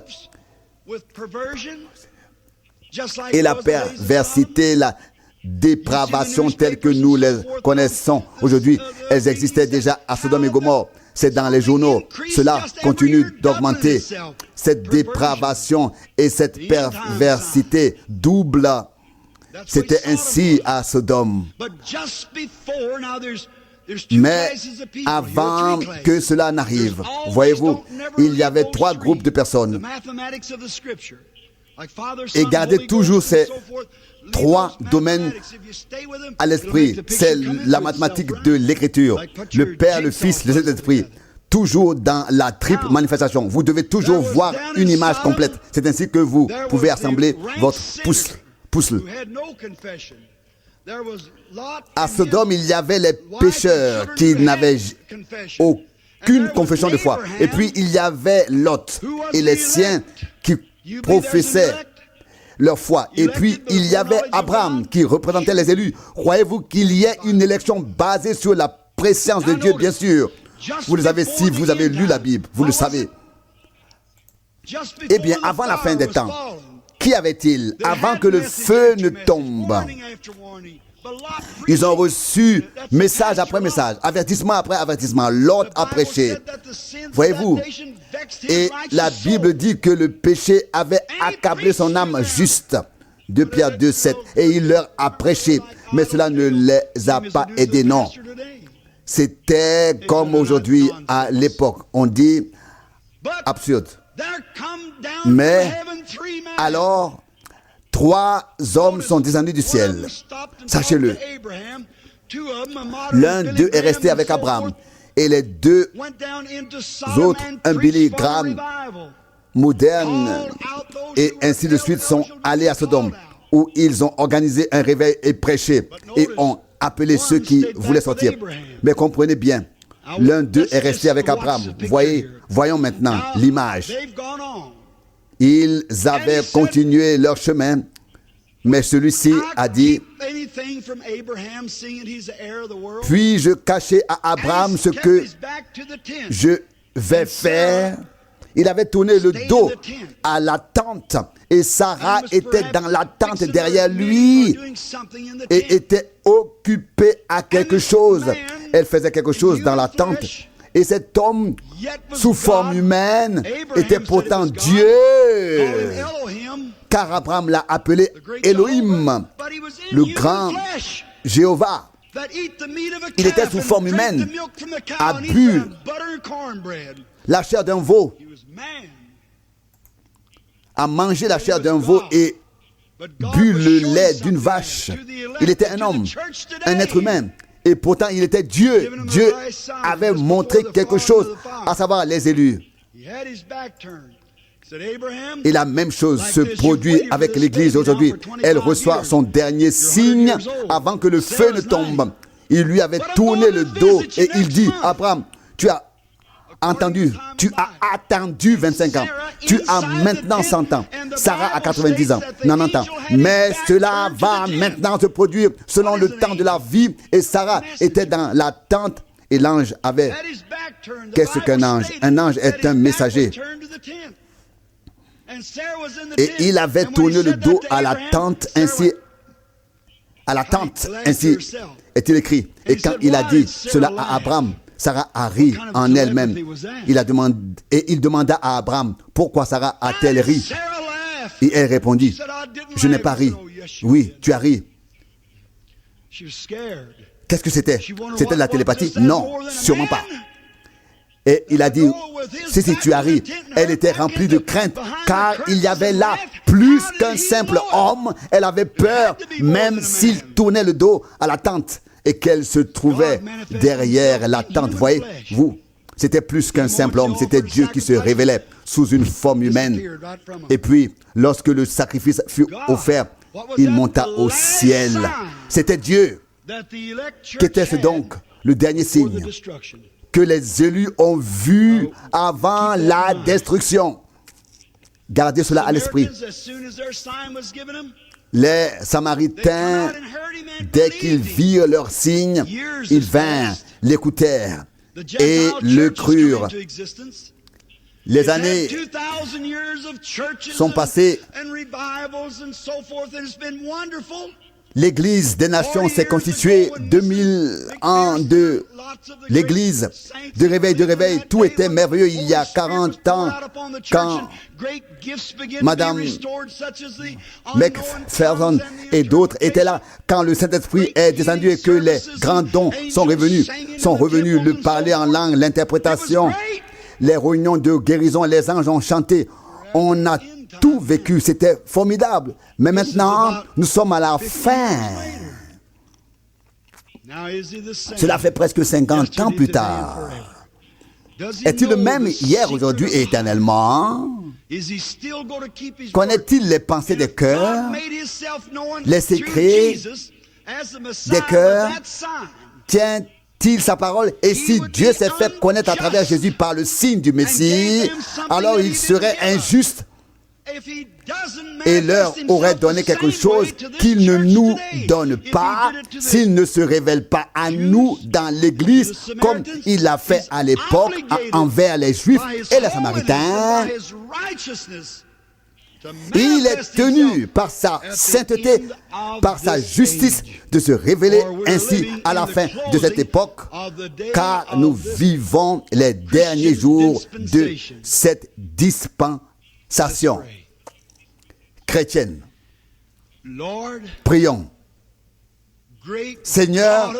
[SPEAKER 1] et la perversité, la dépravation telle que nous les connaissons aujourd'hui, elles existaient déjà à Sodome et Gomorrhe. C'est dans les journaux. Cela continue d'augmenter. Cette dépravation et cette perversité double. C'était ainsi à Sodome. Mais avant que cela n'arrive, voyez-vous, il y avait 3 groupes de personnes. Et gardez toujours ces 3 domaines à l'esprit. C'est la mathématique de l'écriture. Le Père, le Fils, le Saint-Esprit. Toujours dans la triple manifestation. Vous devez toujours voir une image complète. C'est ainsi que vous pouvez assembler votre puzzle. À Sodome, il y avait les pécheurs qui n'avaient aucune confession de foi. Et puis, il y avait Lot et les siens qui professaient leur foi. Et puis, il y avait Abraham qui représentait les élus. Croyez-vous qu'il y ait une élection basée sur la préscience de Dieu? Bien sûr. Vous le savez, si vous avez lu la Bible, vous le savez. Eh bien, avant la fin des temps, qui avait-il avant que le feu ne tombe? Ils ont reçu message après message, avertissement après avertissement. Lot a prêché. Voyez-vous? Et la Bible dit que le péché avait accablé son âme juste. 2 Pierre 2, 7. Et il leur a prêché. Mais cela ne les a pas aidés, non. C'était comme aujourd'hui à l'époque. On dit absurde. Mais alors, 3 hommes sont descendus du ciel. Sachez-le. L'un d'eux est resté avec Abraham. Et les 2 autres, un Billy Graham moderne et ainsi de suite, sont allés à Sodome, où ils ont organisé un réveil et prêché et ont appelé ceux qui voulaient sortir. Mais comprenez bien, l'un d'eux est resté avec Abraham. Voyons maintenant l'image. Ils avaient continué leur chemin, mais celui-ci a dit: puis-je cacher à Abraham ce que je vais faire? Il avait tourné le dos à la tente et Sarah était dans la tente derrière lui et était occupée à quelque chose. Elle faisait quelque chose dans la tente. Et cet homme, sous forme humaine, était pourtant Dieu. Car Abraham l'a appelé Elohim, le grand Jéhovah. Il était sous forme humaine, a bu la chair d'un veau, a mangé la chair d'un veau et bu le lait d'une vache. Il était un homme, un être humain. Et pourtant, il était Dieu. Dieu avait montré quelque chose, à savoir les élus. Et la même chose se produit avec l'Église aujourd'hui. Elle reçoit son dernier signe avant que le feu ne tombe. Il lui avait tourné le dos et il dit: Abraham, tu as entendu, tu as attendu 25 ans. Tu as maintenant 100 ans. Sarah a 90 ans, 90 ans. Mais cela va maintenant se produire selon le temps de la vie. Et Sarah était dans la tente et l'ange avait... Qu'est-ce qu'un ange? Un ange est un messager. Et il avait tourné le dos à la tente ainsi. À la tente ainsi est-il écrit. Et quand il a dit cela à Abraham, Sarah a ri en elle-même. Il demanda à Abraham: pourquoi Sarah a-t-elle ri? Et elle répondit: je n'ai pas ri. Oui, tu as ri. Qu'est-ce que c'était? C'était de la télépathie? Non, sûrement pas. Et il a dit: si tu as ri. Elle était remplie de crainte, car il y avait là plus qu'un simple homme. Elle avait peur, même s'il tournait le dos à la tente et qu'elle se trouvait derrière la tente. Voyez-vous, c'était plus qu'un simple homme, c'était Dieu qui se révélait sous une forme humaine. Et puis, lorsque le sacrifice fut offert, il monta au ciel. C'était Dieu. Qu'était-ce donc le dernier signe
[SPEAKER 3] que les élus ont vu avant la destruction. Gardez cela à l'esprit. Les Samaritains, dès qu'ils virent leur signe, ils vinrent, l'écoutèrent et le crurent. Les années sont passées. L'Église des nations s'est constituée 2000 ans de l'Église de réveil, tout était merveilleux il y a 40 ans quand Madame McPherson et d'autres étaient là, quand le Saint-Esprit est descendu et que les grands dons sont revenus, le parler en langue, l'interprétation, les réunions de guérison, les anges ont chanté, on a tout vécu, c'était formidable. Mais maintenant, nous sommes à la fin. Cela fait presque 50 ans plus tard. Est-il le même hier, aujourd'hui et éternellement? Connaît-il les pensées des cœurs, les secrets des cœurs? Tient-il sa parole? Et si Dieu s'est fait connaître à travers Jésus par le signe du Messie, alors il serait injuste et leur aurait donné quelque chose qu'il ne nous donne pas s'il ne se révèle pas à nous dans l'Église comme il l'a fait à l'époque envers les Juifs et les Samaritains. Il est tenu par sa sainteté, par sa justice de se révéler ainsi à la fin de cette époque, car nous vivons les derniers jours de cette dispensation chrétienne. Prions. Seigneur,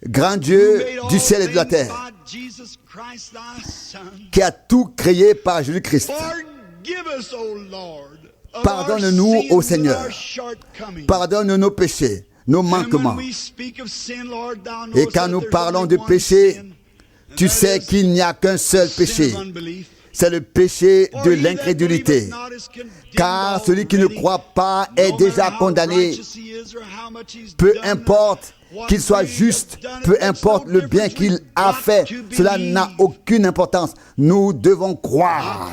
[SPEAKER 3] grand Dieu du ciel et de la terre, qui a tout créé par Jésus-Christ, pardonne-nous, ô Seigneur, pardonne nos péchés, nos manquements. Et quand nous parlons de péché, tu sais qu'il n'y a qu'un seul péché. C'est le péché de l'incrédulité. Car celui qui ne croit pas est déjà condamné. Peu importe qu'il soit juste, peu importe le bien qu'il a fait, cela n'a aucune importance. Nous devons croire.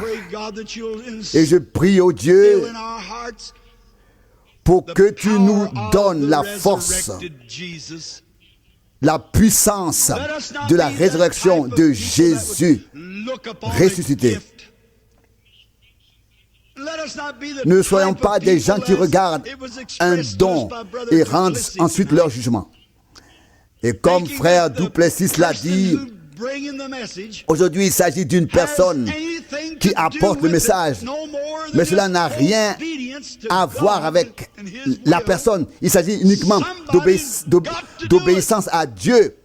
[SPEAKER 3] Et je prie au Dieu pour que tu nous donnes la force, la puissance de la résurrection de Jésus ressuscité. Ne soyons pas des gens qui regardent un don et rendent ensuite leur jugement. Et comme frère Duplessis l'a dit, aujourd'hui il s'agit d'une personne qui apporte le message, mais cela n'a rien à voir avec la personne. Il s'agit uniquement d'obéissance à Dieu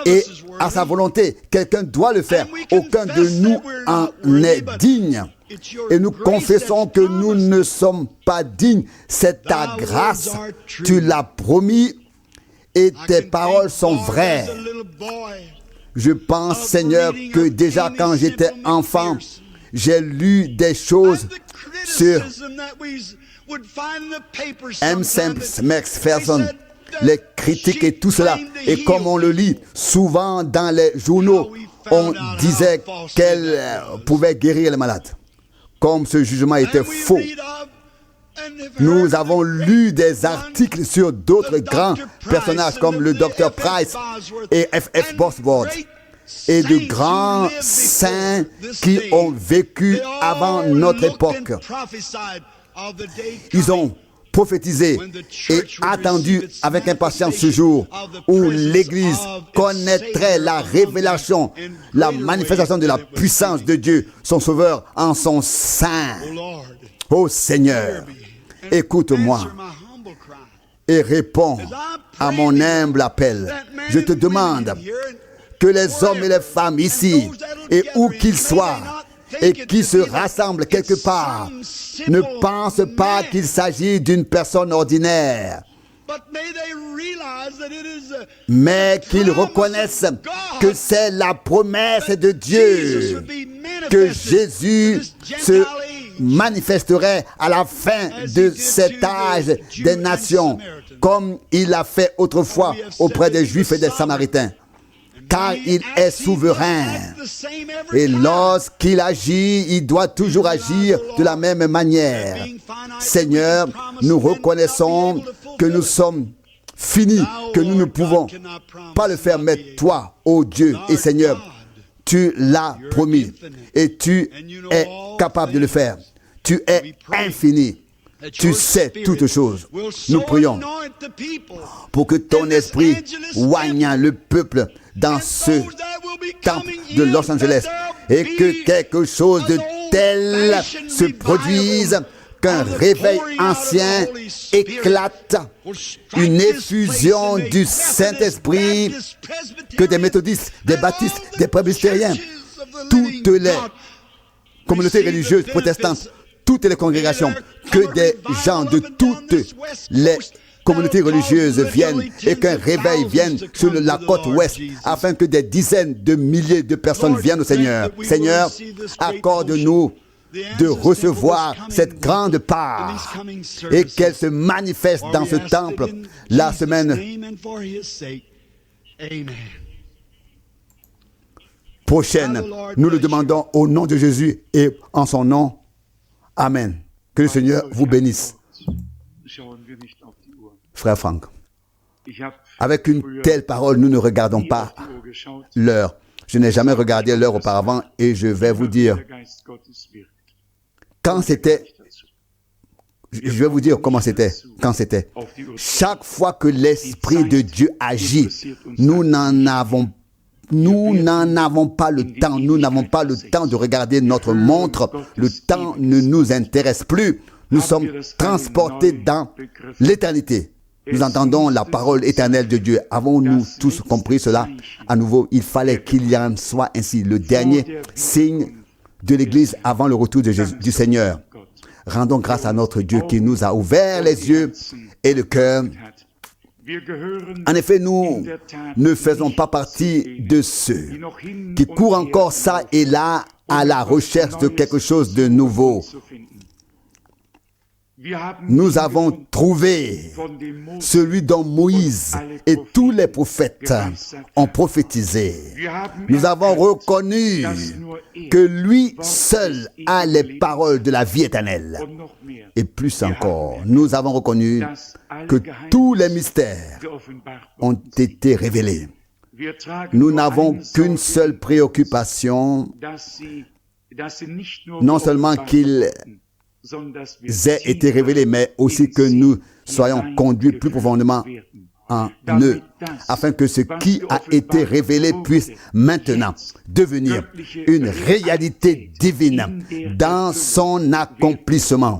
[SPEAKER 3] et à sa volonté. Quelqu'un doit le faire. Aucun de nous en est digne. Et nous confessons que nous ne sommes pas dignes. C'est ta grâce. Tu l'as promis et tes paroles sont vraies. Je pense, Seigneur, que déjà quand j'étais enfant, j'ai lu des choses sur M. McPherson, les critiques et tout cela. Et comme on le lit souvent dans les journaux, on disait qu'elle pouvait guérir les malades. Comme ce jugement était faux. Nous avons lu des articles sur d'autres grands personnages comme le Dr. Price et F.F. Bosworth et de grands saints qui ont vécu avant notre époque. Ils ont prophétisé et attendu avec impatience ce jour où l'Église connaîtrait la révélation, la manifestation de la puissance de Dieu, son Sauveur, en son sein. Ô Seigneur, écoute-moi et réponds à mon humble appel. Je te demande que les hommes et les femmes ici, et où qu'ils soient, et qui se rassemblent quelque part, ne pensent pas qu'il s'agit d'une personne ordinaire, mais qu'ils reconnaissent que c'est la promesse de Dieu, que Jésus se manifesterait à la fin de cet âge des nations, comme il l'a fait autrefois auprès des Juifs et des Samaritains. car il est souverain. Et lorsqu'il agit, il doit toujours agir de la même manière. Seigneur, nous reconnaissons que nous sommes finis, que nous ne pouvons pas le faire, mais toi, ô Dieu et Seigneur, tu l'as promis et tu es capable de le faire. Tu es infini. Tu sais toutes choses. Nous prions pour que ton esprit oigne le peuple dans ce temple de Los Angeles et que quelque chose de tel se produise, qu'un réveil ancien éclate, une effusion du Saint-Esprit, que des méthodistes, des baptistes, des presbytériens, toutes les communautés religieuses protestantes, toutes les congrégations, que des gens de toutes les communautés religieuses viennent et qu'un réveil vienne sur la côte ouest afin que des dizaines de milliers de personnes viennent au Seigneur. Seigneur, accorde-nous de recevoir cette grande part et qu'elle se manifeste dans ce temple la semaine prochaine. Nous le demandons au nom de Jésus et en son nom. Amen. Que le Seigneur vous bénisse. Frère Franck, avec une telle parole, nous ne regardons pas l'heure. Je n'ai jamais regardé l'heure auparavant et je vais vous dire, quand c'était, je vais vous dire comment c'était, quand c'était. Chaque fois que l'Esprit de Dieu agit, nous n'en avons pas le temps. Nous n'avons pas le temps de regarder notre montre. Le temps ne nous intéresse plus. Nous sommes transportés dans l'éternité. Nous entendons la parole éternelle de Dieu. Avons-nous tous compris cela? À nouveau, il fallait qu'il y en soit ainsi. Le dernier signe de l'Église avant le retour du Seigneur. Rendons grâce à notre Dieu qui nous a ouvert les yeux et le cœur. En effet, nous ne faisons pas partie de ceux qui courent encore ça et là à la recherche de quelque chose de nouveau. Nous avons trouvé celui dont Moïse et tous les prophètes ont prophétisé. Nous avons reconnu que lui seul a les paroles de la vie éternelle. Et plus encore, nous avons reconnu que tous les mystères ont été révélés. Nous n'avons qu'une seule préoccupation, non seulement qu'ils aient été révélés, mais aussi que nous soyons conduits plus profondément en eux, afin que ce qui a été révélé puisse maintenant devenir une réalité divine dans son accomplissement.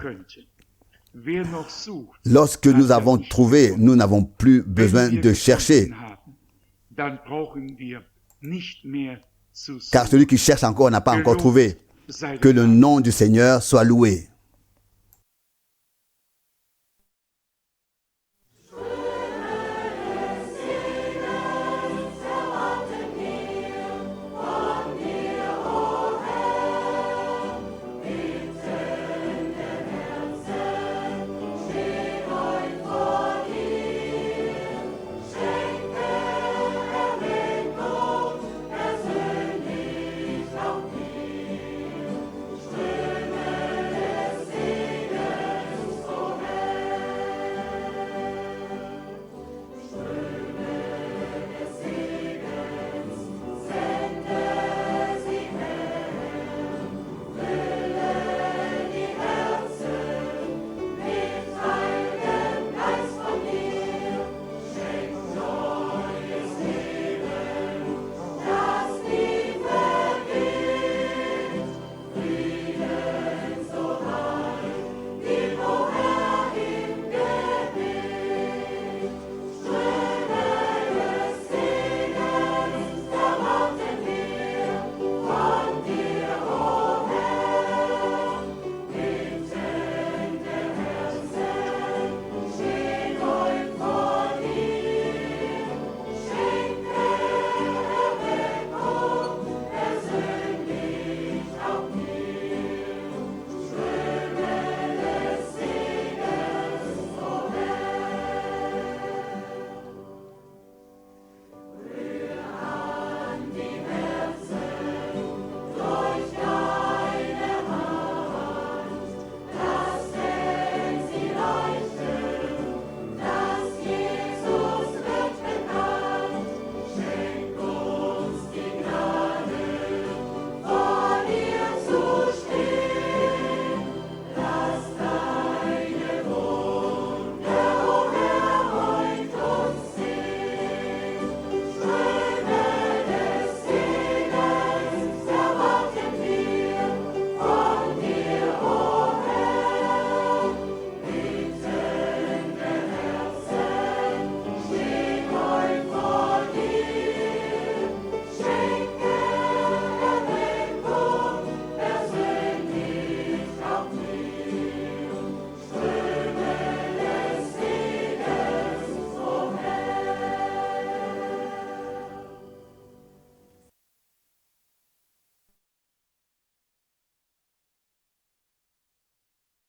[SPEAKER 3] Lorsque nous avons trouvé, nous n'avons plus besoin de chercher. Car celui qui cherche encore n'a pas encore trouvé. Que le nom du Seigneur soit loué.